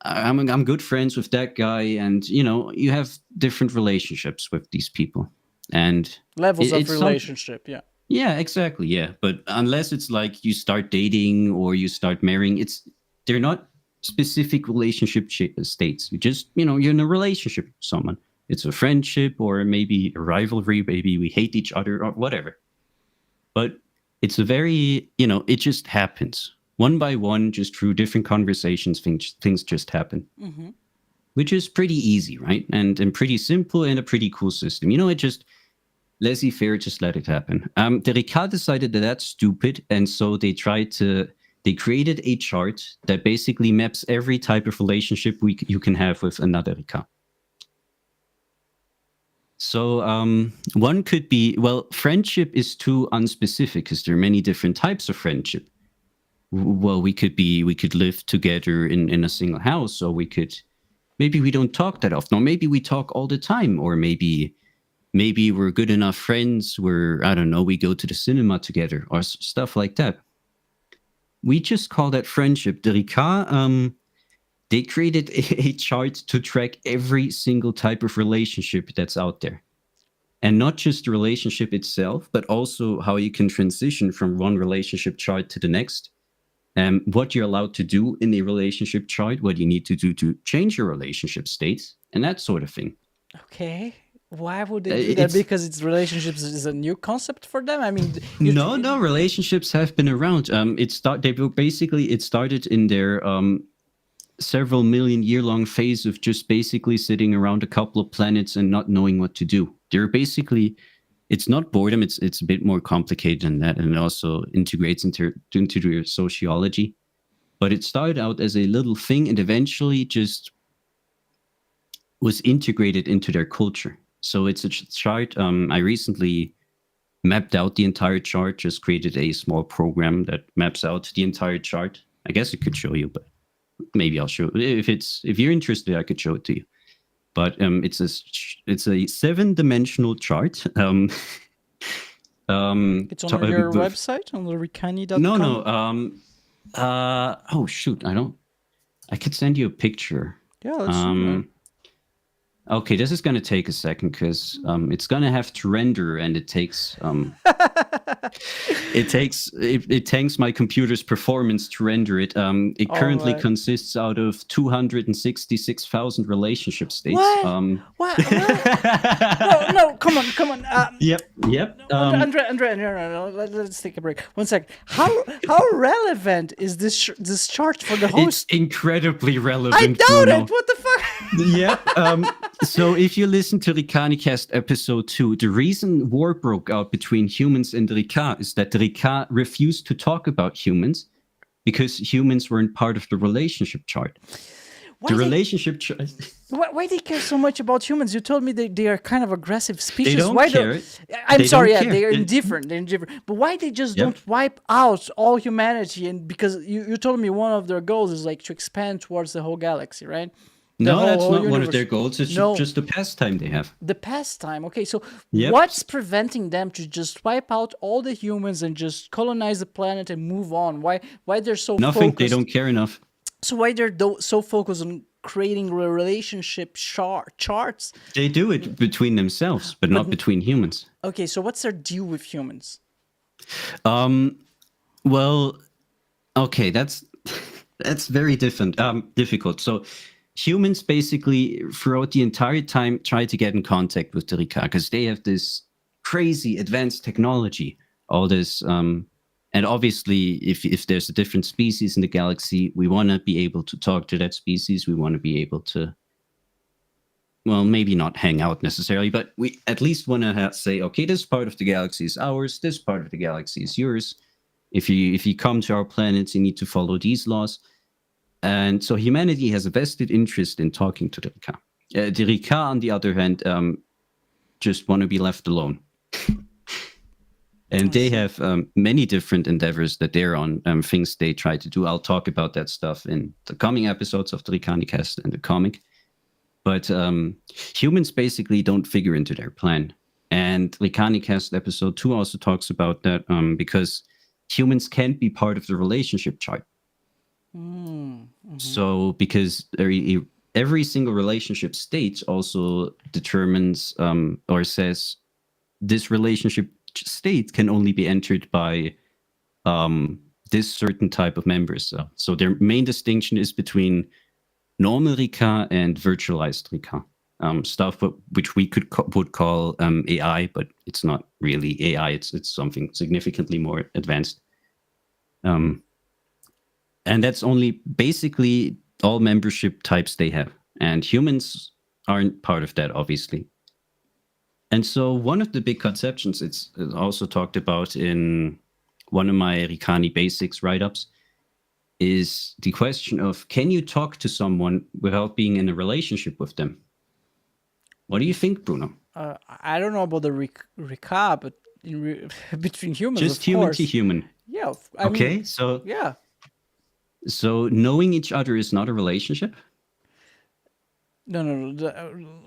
I'm good friends with that guy, and you have different relationships with these people, and Levels of it's relationship, yeah. yeah, exactly, yeah. But unless it's like you start dating or you start marrying, they're not specific relationship states. You just you're in a relationship with someone. It's a friendship or maybe a rivalry. Maybe we hate each other or whatever. But it's a very it just happens one by one, just through different conversations. Things just happen, which is pretty easy, right? And pretty simple and a pretty cool system. It just laissez-faire, just let it happen. The Ryka decided that that's stupid, and so they created a chart that basically maps every type of relationship you can have with another Ryka. So one could be, well, friendship is too unspecific because there are many different types of friendship. Well, we could live together in a single house, or maybe we don't talk that often, or maybe we talk all the time, or maybe we're good enough friends where, I don't know, we go to the cinema together or stuff like that. We just call that friendship. The Ryka, they created a chart to track every single type of relationship that's out there. And not just the relationship itself, but also how you can transition from one relationship chart to the next. What you're allowed to do in a relationship chart, what you need to do to change your relationship states, and that sort of thing. Okay. Why would they do that? Because relationships is a new concept for them? I mean... No, relationships have been around. It started in their several million year long phase of just basically sitting around a couple of planets and not knowing what to do. They're basically, it's not boredom, it's a bit more complicated than that, and it also integrates into their sociology. But it started out as a little thing and eventually just was integrated into their culture. So it's a chart. I recently mapped out the entire chart, just created a small program that maps out the entire chart. I guess I could show you, but maybe I'll show if you're interested, I could show it to you. But it's a 7-dimensional chart. It's on your website, on the Rykani.com? No. Oh shoot, I could send you a picture. Yeah, let's see. Okay, this is going to take a second because it's going to have to render, and it takes it takes my computer's performance to render it. It currently consists out of 266,000 relationship states. What? No, come on. Yep. André, let's take a break. 1 second. How relevant is this chart for the host? It's incredibly relevant. I doubt it. What the fuck? Yep. So if you listen to Rykani-Cast episode 2, the reason war broke out between humans and the Ryka is that the Ryka refused to talk about humans because humans weren't part of the relationship chart. Why they care so much about humans? You told me they are kind of aggressive species. They don't care. They are indifferent. They're indifferent. But why they just don't wipe out all humanity? And because you told me one of their goals is like to expand towards the whole galaxy, right? No, that's not universe. One of their goals. It's just the pastime they have. The pastime. Okay, so what's preventing them to just wipe out all the humans and just colonize the planet and move on? Why they're so Nothing. focused? They don't care enough. So why they're so focused on creating relationship charts? They do it between themselves, but not between humans. Okay, so what's their deal with humans? Well, okay, that's very difficult. So humans basically throughout the entire time try to get in contact with the Ryka because they have this crazy advanced technology, all this and obviously if there's a different species in the galaxy, we want to be able to talk to that species. We want to be able to, well, maybe not hang out necessarily, but we at least want to say, okay, this part of the galaxy is ours, this part of the galaxy is yours. If you come to our planet, you need to follow these laws. And so humanity has a vested interest in talking to the Ryka. The Ryka, on the other hand, just want to be left alone. And they have many different endeavors that they're on, things they try to do. I'll talk about that stuff in the coming episodes of the Rykani-Cast and the comic. But humans basically don't figure into their plan. And Rykani-Cast episode 2 also talks about that because humans can't be part of the relationship chart. So because every single relationship state also determines or says this relationship state can only be entered by this certain type of members. So their main distinction is between normal Rika and virtualized Rika. Stuff which we would call AI, but it's not really AI. It's something significantly more advanced. And that's only basically all membership types they have. And humans aren't part of that, obviously. And so one of the big conceptions, it's also talked about in one of my Rykani Basics write-ups, is the question of, can you talk to someone without being in a relationship with them? What do you think, Bruno? I don't know about the Ryka, but between humans, just of human course. to human. Yeah. Okay, so yeah. So knowing each other is not a relationship? No.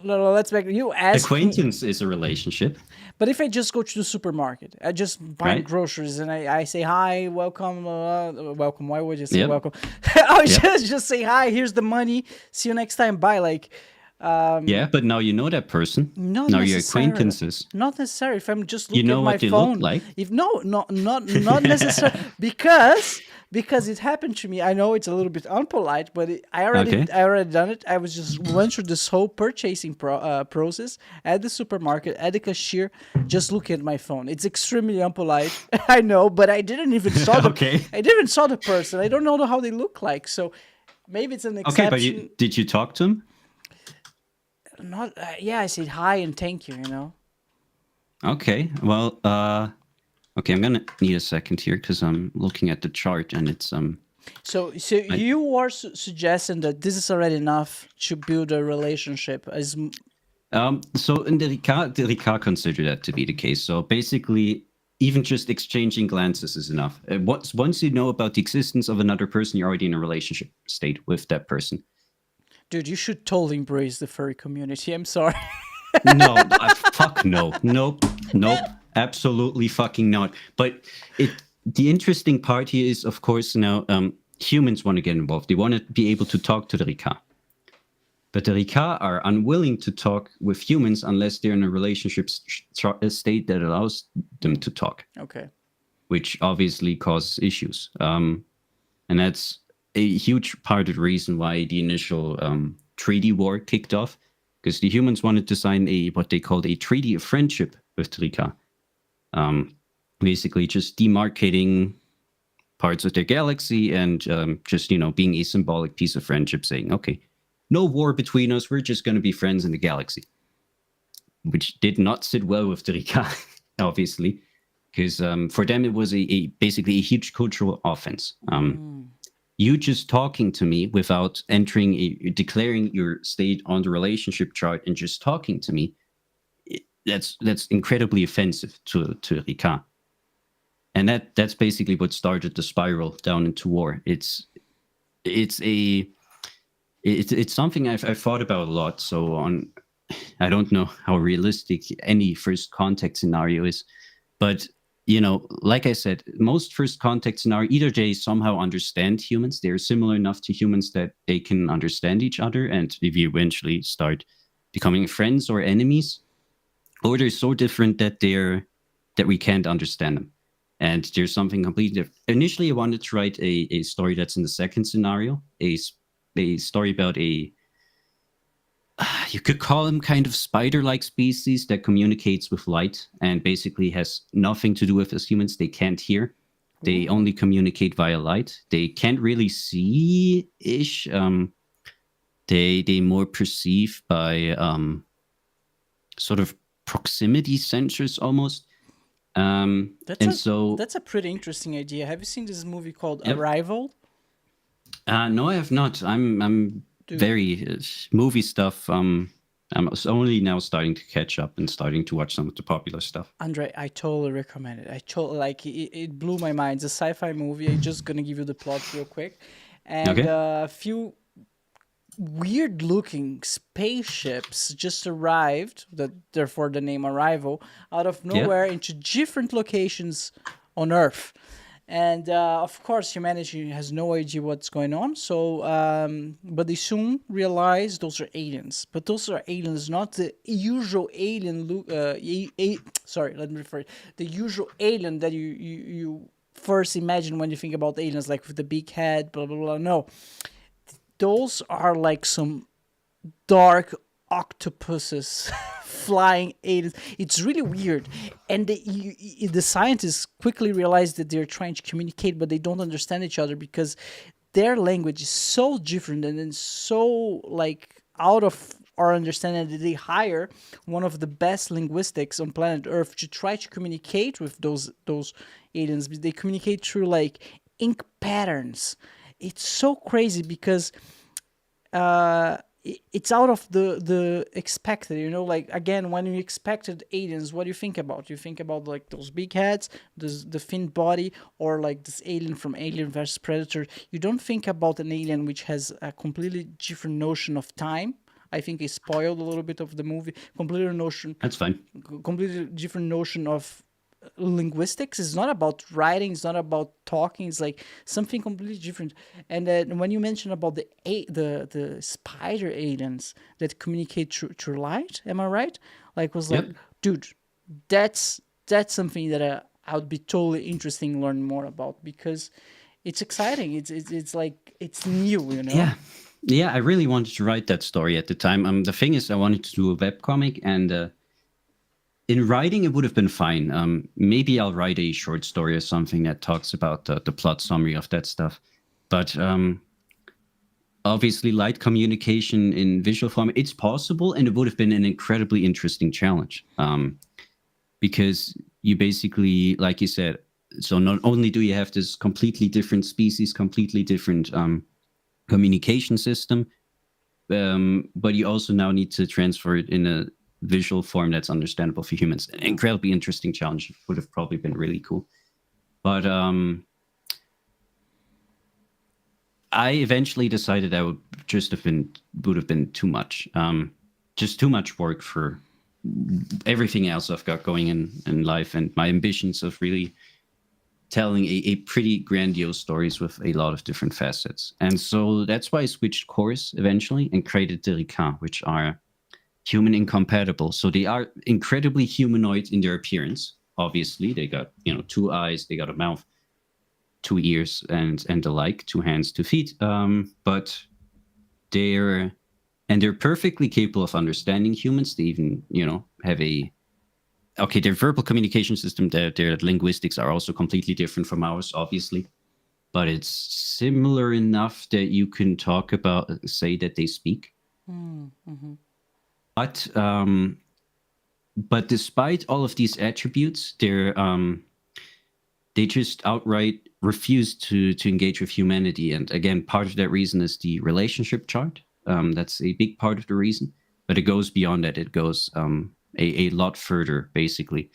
Let's back. You ask. Acquaintance is a relationship. But if I just go to the supermarket, I just buy groceries and I say hi, welcome, welcome. Why would you say welcome? I would just say hi. Here's the money. See you next time. Bye. Like. Yeah, but now you know that person. Not now necessarily. you're acquaintances. Not necessarily. If I'm just looking you know at my what they phone, look like. If not necessarily because it happened to me. I know it's a little bit unpolite, but I already done it. I was just went through this whole purchasing process at the supermarket at the cashier, just looking at my phone. It's extremely unpolite, I know, but I didn't even saw I didn't even saw the person. I don't know how they look like, so maybe it's an exception. Okay, but did you talk to him? Not I said hi and thank you, Okay, well, okay, I'm gonna need a second here because I'm looking at the chart and it's So you are suggesting that this is already enough to build a relationship as. So in the Rika consider that to be the case. So basically, even just exchanging glances is enough. Once you know about the existence of another person, you're already in a relationship state with that person. Dude, you should totally embrace the furry community. I'm sorry. No, fuck no. Nope, absolutely fucking not. But the interesting part here is, of course, now humans want to get involved. They want to be able to talk to the Rika. But the Rika are unwilling to talk with humans unless they're in a relationship state that allows them to talk. Okay. Which obviously causes issues. And that's a huge part of the reason why the initial treaty war kicked off, because the humans wanted to sign what they called a treaty of friendship with Rika, basically just demarcating parts of their galaxy and just being a symbolic piece of friendship, saying, okay, no war between us, we're just going to be friends in the galaxy, which did not sit well with the Rika, obviously, because for them it was basically a huge cultural offense. You just talking to me without declaring your state on the relationship chart and just talking to me, that's incredibly offensive to Rika. And that's basically what started the spiral down into war. It's something I've thought about a lot. So I don't know how realistic any first contact scenario is, but like I said, most first contact scenario, either they somehow understand humans, they're similar enough to humans that they can understand each other, and if you eventually start becoming friends or enemies, or they're so different that we can't understand them. And there's something completely different. Initially, I wanted to write a story that's in the second scenario, a story about you could call them kind of spider-like species that communicates with light and basically has nothing to do with us humans. They can't hear. They only communicate via light. They can't really see-ish. They more perceive by sort of proximity sensors almost. That's a pretty interesting idea. Have you seen this movie called Arrival? No, I have not. I'm very movie stuff. I'm only now starting to catch up and starting to watch some of the popular stuff. Andre, I totally recommend it. I totally it blew my mind. It's a sci-fi movie. I'm just gonna give you the plot real quick, and a few weird-looking spaceships just arrived. Therefore, the name Arrival out of nowhere into different locations on Earth. And of course, humanity has no idea what's going on. So, but they soon realize those are aliens. But those are aliens, not the usual alien. Sorry, let me rephrase. The usual alien that you first imagine when you think about aliens, like with the big head, blah blah blah. No, those are like some dark octopuses flying aliens. It's really weird, and the scientists quickly realize that they're trying to communicate, but they don't understand each other because their language is so different and then so like out of our understanding that they hire one of the best linguistics on planet Earth to try to communicate with those aliens. They communicate through like ink patterns. It's so crazy because it's out of the expected, like again, when you expected aliens, what do you think about? You think about like those big heads, the thin body, or like this alien from Alien vs Predator. You don't think about an alien which has a completely different notion of time. I think it spoiled a little bit of the movie. That's fine. Completely different notion of linguistics. Is not about writing, it's not about talking, it's like something completely different. And then when you mentioned about the spider aliens that communicate through light, am I right? Like, was like, Yep. dude, that's something that I would be totally interested in learning more about, because it's exciting. It's like, it's new, Yeah, I really wanted to write that story at the time. The thing is, I wanted to do a webcomic, and in writing, it would have been fine. Maybe I'll write a short story or something that talks about the plot summary of that stuff. But obviously, light communication in visual form, it's possible, and it would have been an incredibly interesting challenge. Because you basically, like you said, so not only do you have this completely different species, completely different communication system, but you also now need to transfer it in a visual form that's understandable for humans. An incredibly interesting challenge. Would have probably been really cool. But I eventually decided that would have been too much. Just too much work for everything else I've got going in life, and my ambitions of really telling a pretty grandiose stories with a lot of different facets. And so that's why I switched course eventually and created the Ryka, which are human incompatible. So they are incredibly humanoid in their appearance. Obviously, they got 2 eyes, they got a mouth, 2 ears, and the like, 2 hands, 2 feet. But they're perfectly capable of understanding humans. They even have their verbal communication system, their linguistics are also completely different from ours, obviously. But it's similar enough that you can say that they speak. Mm-hmm. But despite all of these attributes, they just outright refuse to engage with humanity. And again, part of that reason is the relationship chart. That's a big part of the reason. But it goes beyond that. It goes a lot further, basically.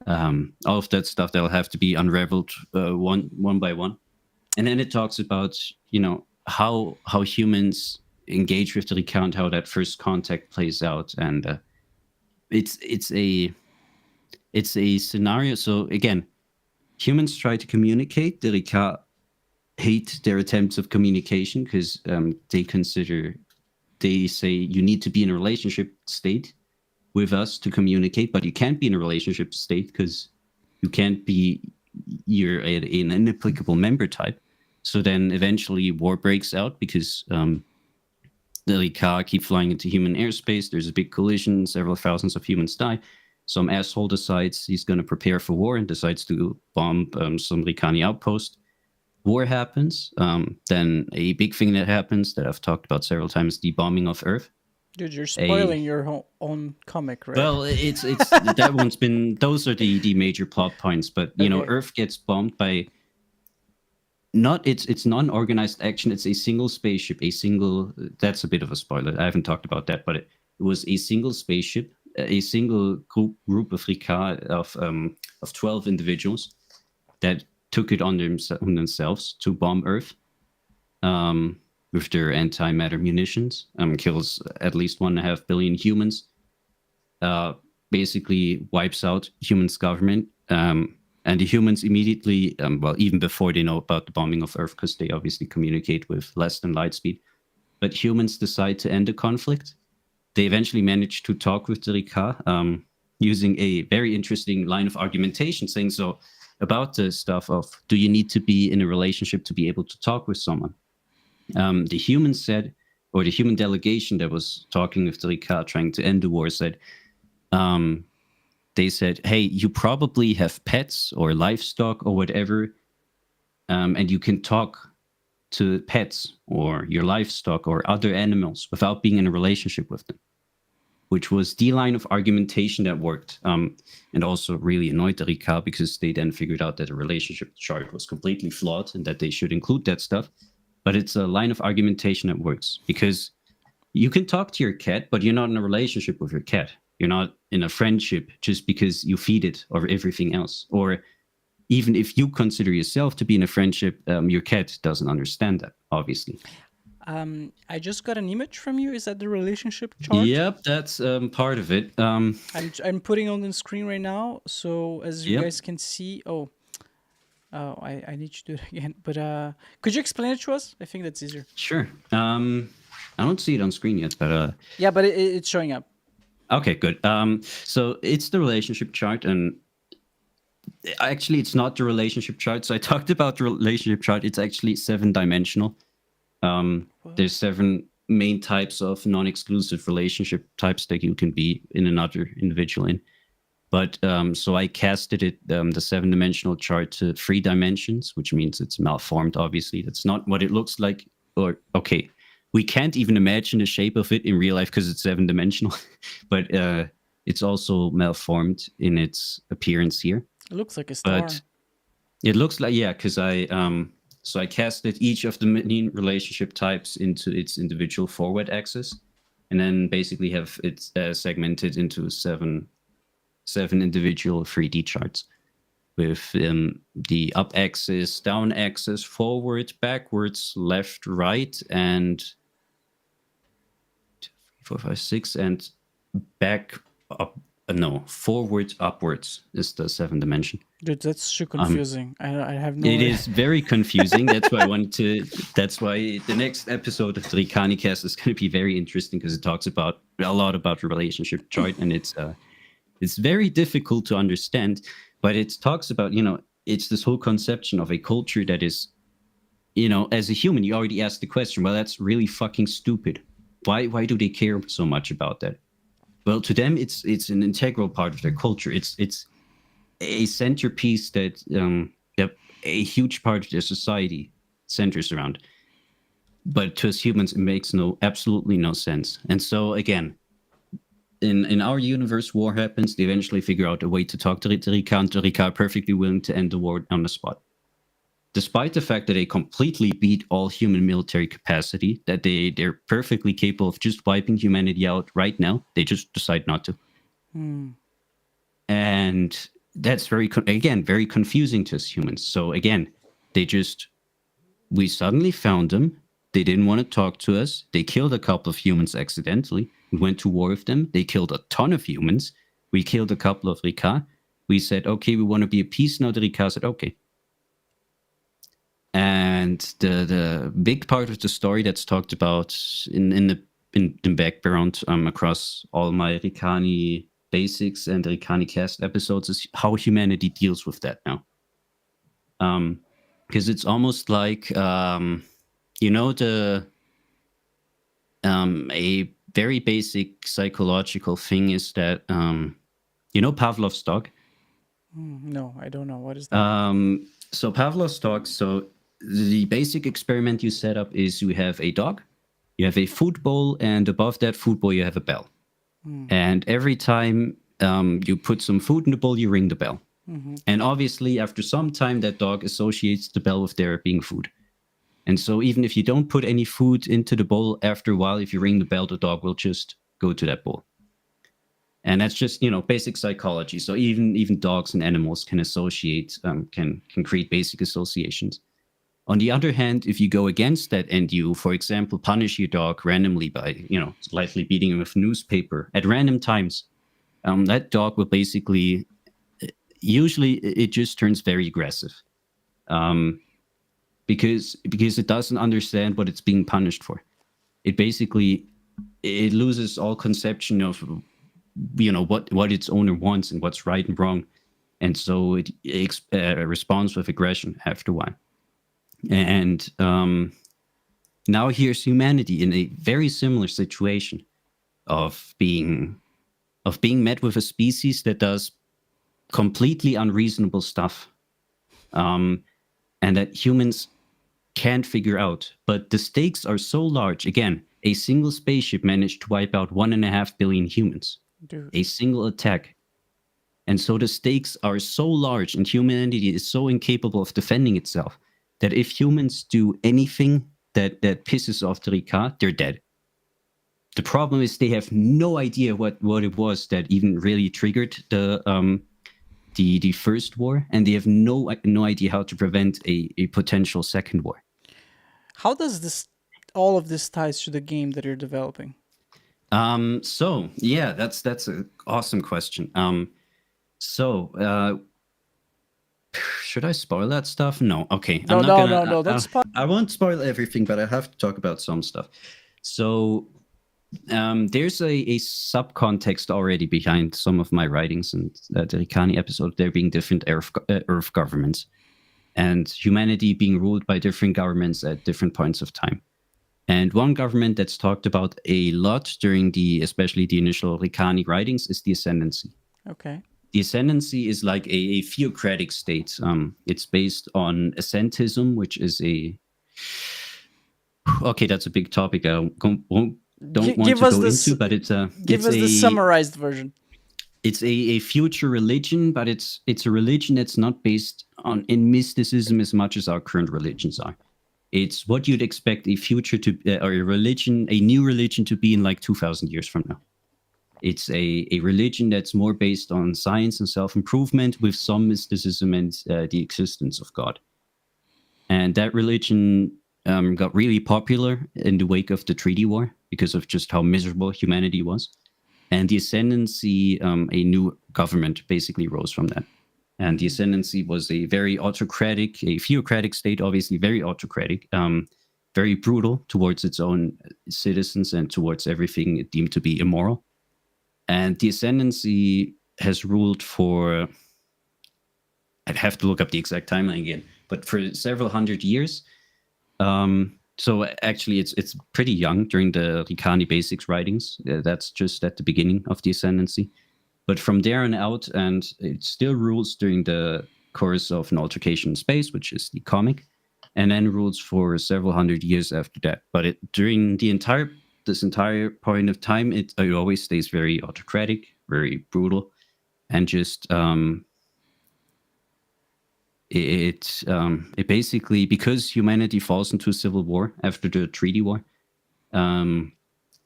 All of that stuff that'll have to be unraveled one by one. And then it talks about, how humans engage with the recount, how that first contact plays out. And it's a scenario. So again, humans try to communicate. The Ryka hate their attempts of communication because they say you need to be in a relationship state with us to communicate, but you can't be in a relationship state because you're an inapplicable member type. So then eventually war breaks out because the Ryka keep flying into human airspace. There's a big collision. Several thousands of humans die. Some asshole decides he's going to prepare for war and decides to bomb some Rykani outpost. War happens. Then a big thing that happens that I've talked about several times, the bombing of Earth. Dude, you're spoiling your own comic, right? Well, it's that one's been. Those are the major plot points. But Earth gets bombed by. It's non-organized action. It's a single spaceship. That's a bit of a spoiler. I haven't talked about that, but it was a single spaceship, a single group of Ryka of 12 individuals that took it on themselves to bomb Earth with their antimatter munitions. Kills at least 1.5 billion humans. Basically wipes out humans' government. And the humans immediately, well, even before they know about the bombing of Earth, because they obviously communicate with less than light speed, but humans decide to end the conflict. They eventually manage to talk with the Ryka, using a very interesting line of argumentation, saying so about the stuff of, do you need to be in a relationship to be able to talk with someone? The humans said, or the human delegation that was talking with the Ryka, trying to end the war, said, they said, hey, you probably have pets or livestock or whatever, and you can talk to pets or your livestock or other animals without being in a relationship with them, which was the line of argumentation that worked, and also really annoyed the Ryka, because they then figured out that the relationship chart was completely flawed and that they should include that stuff. But it's a line of argumentation that works, because you can talk to your cat, but you're not in a relationship with your cat. You're not in a friendship just because you feed it or everything else. Or even if you consider yourself to be in a friendship, your cat doesn't understand that, obviously. I just got an image from you. Is that the relationship chart? Yep, that's part of it. I'm putting on the screen right now. So as you Yep. guys can see, I need you to do it again. But could you explain it to us? I think that's easier. Sure. I don't see it on screen yet, but Yeah, but it's showing up. okay, good. So it's the relationship chart, and actually it's not the relationship chart. So I talked about the relationship chart. It's actually 7-dimensional. There's 7 main types of non-exclusive relationship types that you can be in another individual in. But so I casted it, the 7-dimensional chart, to 3 dimensions, which means it's malformed, obviously. That's not what it looks like. Or, okay, we can't even imagine the shape of it in real life because it's 7-dimensional. But it's also malformed in its appearance here. It looks like a star. But it looks like, yeah, because so I casted each of the main relationship types into its individual forward axis, and then basically have it segmented into 7 individual 3D charts with the up axis, down axis, forward, backwards, left, right, and 2, 3, 4, 5, 6, and back up. No, forward, upwards is the 7th dimension. Dude, that's too confusing. I have no It idea. is very confusing. That's why I wanted to. That's why the next episode of the Rykani-Cast is going to be very interesting, because it talks about a lot about the relationship chart, and it's very difficult to understand. But it talks about, it's this whole conception of a culture that is, as a human, you already asked the question. Well, that's really fucking stupid. Why do they care so much about that? Well, to them, it's an integral part of their culture. It's a centerpiece that a huge part of their society centers around. But to us humans, it makes absolutely no sense. And so again, in our universe, war happens. They eventually figure out a way to talk to the Ryka, and the Ryka are perfectly willing to end the war on the spot. Despite the fact that they completely beat all human military capacity, that they're perfectly capable of just wiping humanity out right now, they just decide not to. And that's very confusing to us humans. So again, we suddenly found them. They didn't want to talk to us. They killed a couple of humans accidentally. We went to war with them. They killed a ton of humans. We killed a couple of Ryka. We said, okay, we want to be at peace now. The Ryka said, okay. And the big part of the story that's talked about in the background across all my Rykani Basics and Rykani-Cast episodes is how humanity deals with that now. Because it's almost like a very basic psychological thing is that Pavlov's dog. No, I don't know. What is that? So Pavlov's dog. So the basic experiment you set up is you have a dog, you have a food bowl, and above that food bowl you have a bell. And every time you put some food in the bowl, you ring the bell. And obviously, after some time, that dog associates the bell with there being food. And so even if you don't put any food into the bowl, after a while, if you ring the bell, the dog will just go to that bowl. And that's just, basic psychology. So even dogs and animals can associate, can create basic associations. On the other hand, if you go against that and you, for example, punish your dog randomly by, slightly beating him with newspaper at random times, that dog will basically, usually it just turns very aggressive, because it doesn't understand what it's being punished for. It basically it loses all conception of what its owner wants and what's right and wrong, and so it responds with aggression after a while. And now here's humanity in a very similar situation of being met with a species that does completely unreasonable stuff, and that humans can't figure out. But the stakes are so large. Again, a single spaceship managed to wipe out 1.5 billion humans. Dude. A single attack. And so the stakes are so large, and humanity is so incapable of defending itself, that if humans do anything that pisses off the Ryka, they're dead. The problem is they have no idea what it was that even really triggered the first war, and they have no idea how to prevent a potential second war. How does all of this ties to the game that you're developing? So yeah, that's an awesome question. Should I spoil that stuff? No. Okay. No, I'm not gonna, no. Don't spoil. I won't spoil everything, but I have to talk about some stuff. So there's a subcontext already behind some of my writings and the Rykani episode. There being different Earth governments, and humanity being ruled by different governments at different points of time. And one government that's talked about a lot during especially the initial Rykani writings is the Ascendancy. Okay. The Ascendancy is like a theocratic state. It's based on ascentism, which is that's a big topic. I don't want to go into, but give us the summarized version. It's a future religion, but it's a religion that's not based in mysticism as much as our current religions are. It's what you'd expect a future to, or a new religion to be in like 2,000 years from now. It's a religion that's more based on science and self-improvement with some mysticism and the existence of God. And that religion got really popular in the wake of the Treaty War because of just how miserable humanity was. And the Ascendancy, a new government basically rose from that. And the Ascendancy was a very autocratic, a theocratic state, obviously very autocratic, very brutal towards its own citizens and towards everything it deemed to be immoral. And the Ascendancy has ruled for, I'd have to look up the exact timeline again, but for several hundred years. So actually, it's pretty young during the Rykani Basics writings. That's just at the beginning of the Ascendancy. But from there on out, and it still rules during the course of An Altercation in Space, which is the comic, and then rules for several hundred years after that. But during this entire point of time, it always stays very autocratic, very brutal, and just it basically, because humanity falls into a civil war after the Treaty War,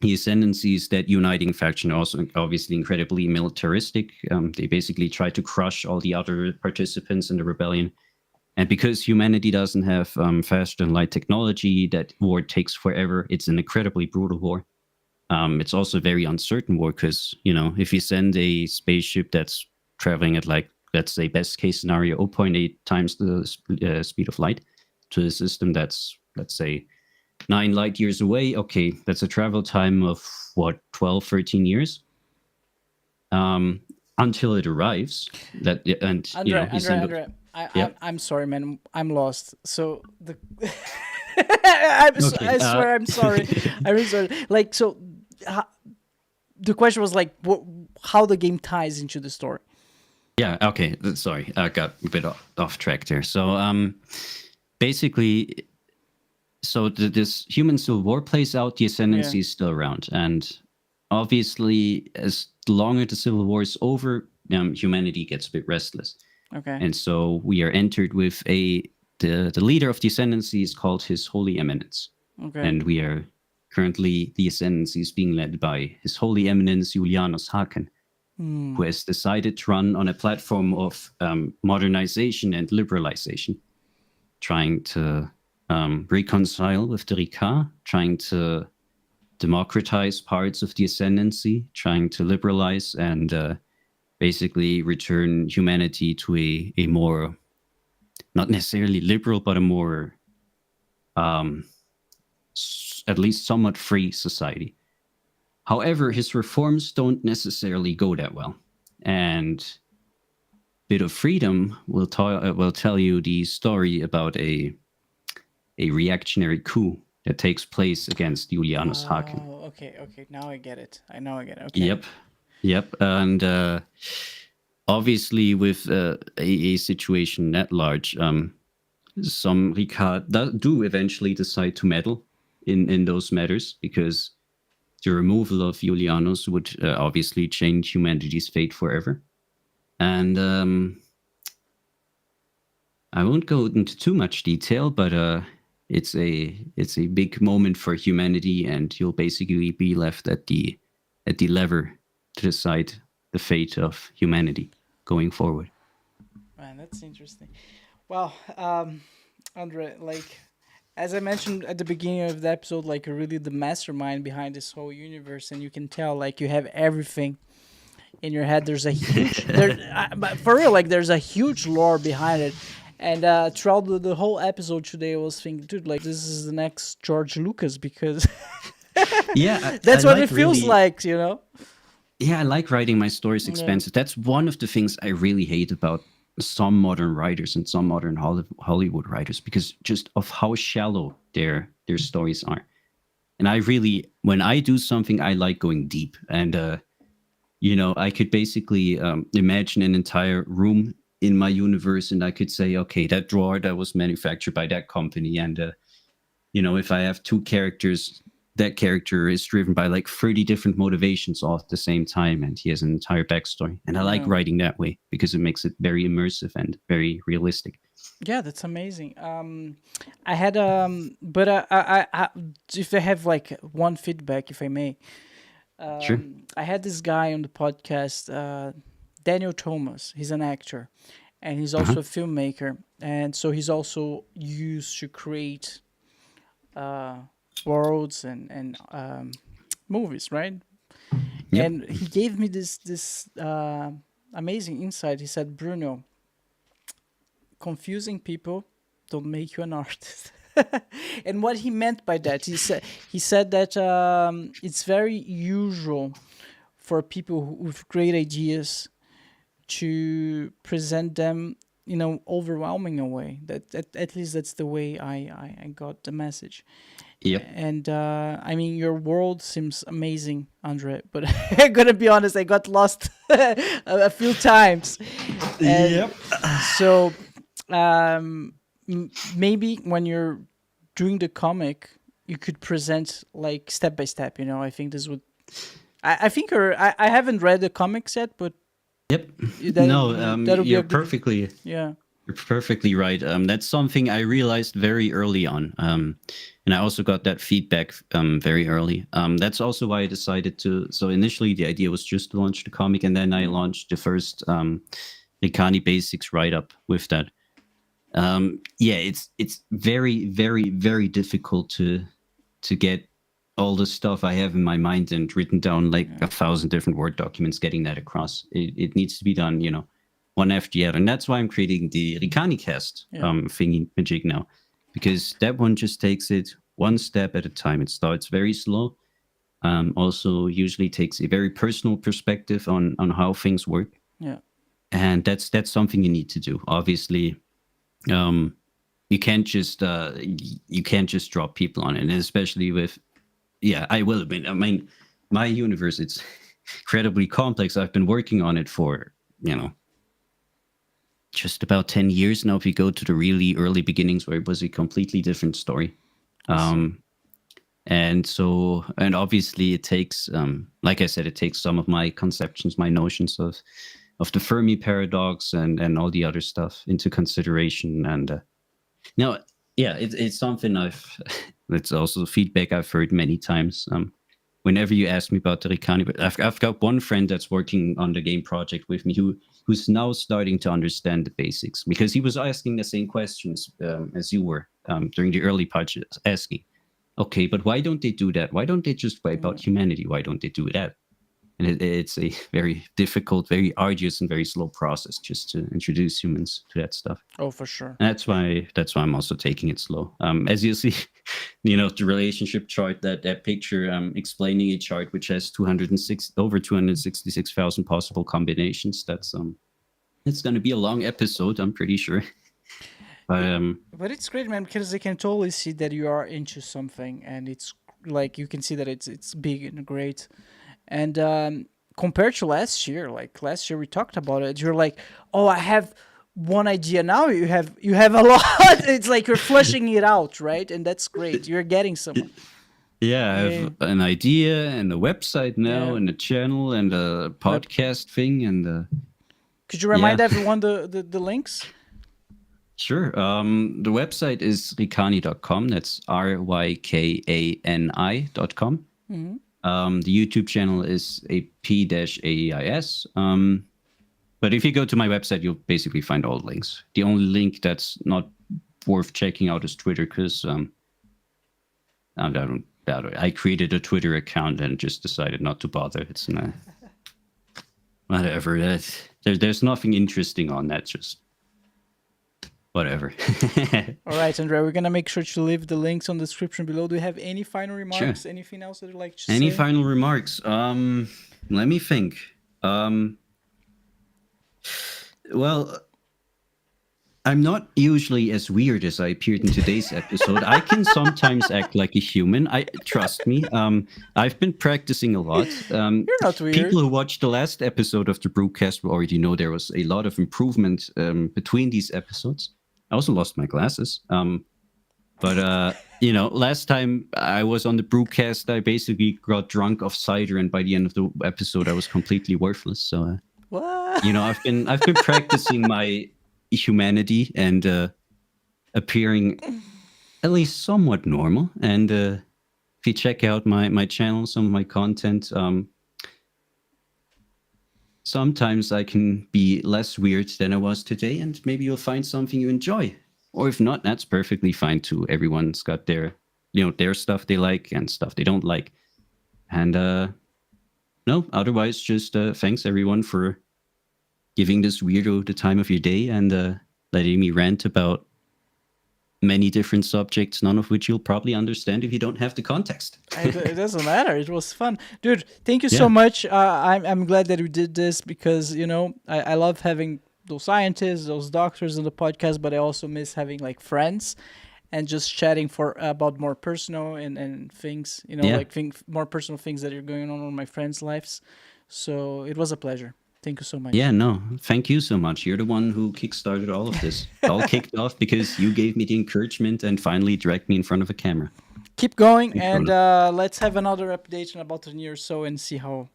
the Ascendancy's that uniting faction are also obviously incredibly militaristic. They basically try to crush all the other participants in the rebellion. And because humanity doesn't have faster than light technology, that war takes forever. It's an incredibly brutal war. It's also a very uncertain war because, if you send a spaceship that's traveling at let's say best case scenario, 0.8 times the speed of light to a system that's, let's say, 9 light years away, okay, that's a travel time of 12, 13 years until it arrives. André, I'm sorry, man. I'm lost. So I swear, I'm sorry. I'm really sorry. The question was how the game ties into the story. Yeah. Okay. Sorry, I got a bit off track there. So, basically, this human civil war plays out. The Ascendancy is still around, and obviously, as longer the civil war is over, humanity gets a bit restless. Okay. And so we are entered with the leader of the Ascendancy is called His Holy Eminence. Okay. And we are currently, the Ascendancy is being led by His Holy Eminence Julianus Haken, who has decided to run on a platform of modernization and liberalization, trying to reconcile with the Ryka, trying to democratize parts of the Ascendancy, trying to liberalize and basically return humanity to a more, not necessarily liberal, but a more at least somewhat free society. However, his reforms don't necessarily go that well, and Bit of Freedom will tell you the story about a reactionary coup that takes place against Julianus Haken. Oh, okay. Now I get it. I get it. Okay. Yep. And obviously, with a situation that large, some Ryka do eventually decide to meddle in those matters, because the removal of Julianus would obviously change humanity's fate forever. And I won't go into too much detail, but it's a big moment for humanity, and you'll basically be left at the lever to decide the fate of humanity going forward. Man, that's interesting. Well, Andre, like, as I mentioned at the beginning of the episode, like, you're really the mastermind behind this whole universe, and you can tell, like, you have everything in your head. There's a huge, but for real, like, there's a huge lore behind it. And throughout the whole episode today, I was thinking, dude, like, this is the next George Lucas, because yeah, that's I what like it feels really, like, you know? Yeah, I like writing my stories expensive. That's one of the things I really hate about some modern writers and some modern Hollywood writers, because just of how shallow their stories are. And I really, when I do something, I like going deep. And, you know, I could basically imagine an entire room in my universe, and I could say, okay, that drawer that was manufactured by that company. And, you know, if I have two characters, that character is driven by like 30 different motivations all at the same time, and he has an entire backstory. And I like writing that way because it makes it very immersive and very realistic. Yeah, that's amazing. I had but I if I have like one feedback, if I may, Sure. I had this guy on the podcast, Daniel Thomas. He's an actor, and he's also a filmmaker, and so he's also used to create worlds and movies, right? Yep. And he gave me this amazing insight. He said, Bruno, confusing people don't make you an artist. And what he meant by that, he said that it's very usual for people with great ideas to present them in an overwhelming way. That at least that's the way I got the message. Yep. And I mean, your world seems amazing, Andre, but I'm gonna be honest, I got lost a few times. And so maybe when you're doing the comic, you could present like step by step. You know, I think this would. I think I haven't read the comics yet, but Yep. that'll be you're a good, perfectly. yeah. You're perfectly right. That's something I realized very early on. And I also got that feedback very early. That's also why I decided to. So initially, the idea was just to launch the comic, and then I launched the first Rykani Basics write-up with that. It's very, very, very difficult to get all the stuff I have in my mind and written down like 1,000 different Word documents, getting that across. It needs to be done, you know, one after the other. And that's why I'm creating the Rykani-Cast thingy magic now, because that one just takes it one step at a time. It starts very slow. Also usually takes a very personal perspective on how things work. Yeah. And that's something you need to do. Obviously, you can't just drop people on it, and especially with I will admit, I mean, my universe, it's incredibly complex. I've been working on it for, you know, just about 10 years now. If you go to the really early beginnings, where it was a completely different story. And obviously it takes, like I said, it takes some of my conceptions, my notions of the Fermi paradox and all the other stuff into consideration. And now, it's something it's also feedback I've heard many times. Whenever you ask me about the Rykani, but I've got one friend that's working on the game project with me who's now starting to understand the basics, because he was asking the same questions as you were during the early patches, asking, okay, but why don't they do that? Why don't they just wipe out humanity? Why don't they do that? And it's a very difficult, very arduous, and very slow process just to introduce humans to that stuff. Oh, for sure. And that's why I'm also taking it slow. As you see, the relationship chart, that picture, explaining a chart which has over 266,000 possible combinations. That's it's going to be a long episode, I'm pretty sure. But it's great, man, because I can totally see that you are into something, and it's like you can see that it's big and great. And compared to last year, like last year we talked about it, you're like, oh, I have one idea. Now you have a lot. It's like you're flushing it out, right? And that's great. You're getting somewhere. Yeah, I have an idea and a website now, and a channel and a podcast thing. And could you remind everyone the links? Sure. The website is Rykani.com. That's Rykani.com. Mm-hmm. The YouTube channel is AP-AAiS. But if you go to my website, you'll basically find all links. The only link that's not worth checking out is Twitter, because I created a Twitter account and just decided not to bother. It's not whatever. There's nothing interesting on that. Just whatever. All right, André, we're going to make sure to leave the links on the description below. Do you have any final remarks? Sure. Anything else that you'd like to say? Any final remarks? Let me think. Well, I'm not usually as weird as I appeared in today's episode. I can sometimes act like a human. Trust me. I've been practicing a lot. You're not weird. People who watched the last episode of the Brucast will already know there was a lot of improvement between these episodes. I also lost my glasses. But last time I was on the Brucast, I basically got drunk off cider, and by the end of the episode, I was completely worthless. So, what? I've been practicing my humanity and appearing at least somewhat normal. And if you check out my channel, some of my content, sometimes I can be less weird than I was today, and maybe you'll find something you enjoy. Or if not, that's perfectly fine too. Everyone's got their stuff they like and stuff they don't like. And otherwise, just thanks everyone for giving this weirdo the time of your day and letting me rant about many different subjects, none of which you'll probably understand if you don't have the context. It doesn't matter. It was fun. Dude, thank you so much. I'm glad that we did this because, I love having those scientists, those doctors on the podcast, but I also miss having like friends and just chatting about more personal and things, more personal things that are going on in my friends' lives. So it was a pleasure. Thank you so much. Yeah, no, thank you so much. You're the one who kickstarted all of this. It all kicked off because you gave me the encouragement and finally dragged me in front of a camera. Keep going, and let's have another update in about a year or so and see how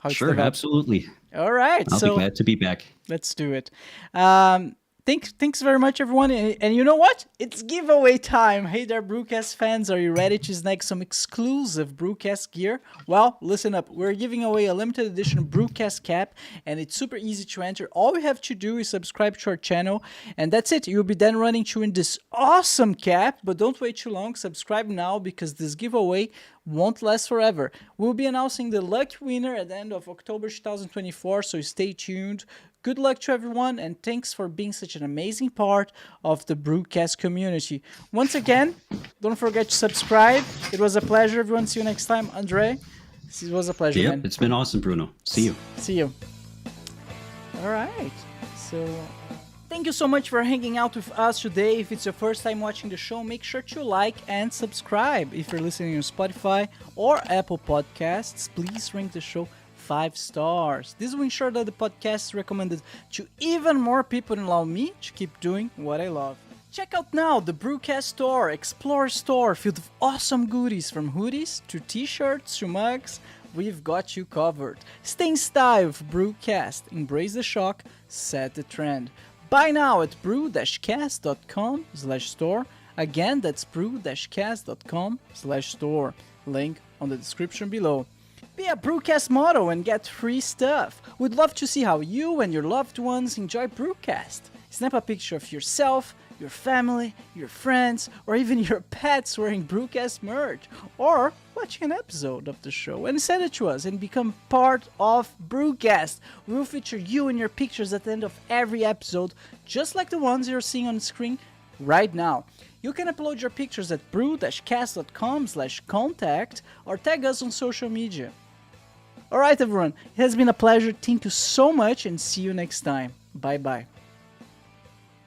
it's developed. Absolutely. All right. I'll be glad to be back. Let's do it. Thanks very much, everyone. And you know what? It's giveaway time. Hey there, Brucast fans. Are you ready to snag some exclusive Brucast gear? Well, listen up. We're giving away a limited edition Brucast cap, and it's super easy to enter. All you have to do is subscribe to our channel, and that's it. You'll be then running to win this awesome cap, but don't wait too long. Subscribe now because this giveaway won't last forever. We'll be announcing the lucky winner at the end of October 2024, so stay tuned. Good luck to everyone, and thanks for being such an amazing part of the Brucast community. Once again, don't forget to subscribe. It was a pleasure, everyone. See you next time. André, it was a pleasure, man. It's been awesome, Bruno. See you. See you. All right. So, thank you so much for hanging out with us today. If it's your first time watching the show, make sure to like and subscribe. If you're listening on Spotify or Apple Podcasts, please rank the show 5 stars. This will ensure that the podcast is recommended to even more people and allow me to keep doing what I love. Check out now the Brucast store, Explore store, filled with awesome goodies from hoodies to t-shirts to mugs. We've got you covered. Stay in style with Brucast. Embrace the shock, set the trend. Buy now at brew-cast.com/store. Again, that's brew-cast.com/store. Link on the description below. Be a BRUCAST model and get free stuff. We'd love to see how you and your loved ones enjoy BRUCAST. Snap a picture of yourself, your family, your friends, or even your pets wearing BRUCAST merch, or watching an episode of the show and send it to us and become part of BRUCAST. We will feature you and your pictures at the end of every episode, just like the ones you're seeing on screen right now. You can upload your pictures at brew-cast.com/contact or tag us on social media. Alright everyone, it has been a pleasure, thank you so much and see you next time. Bye bye.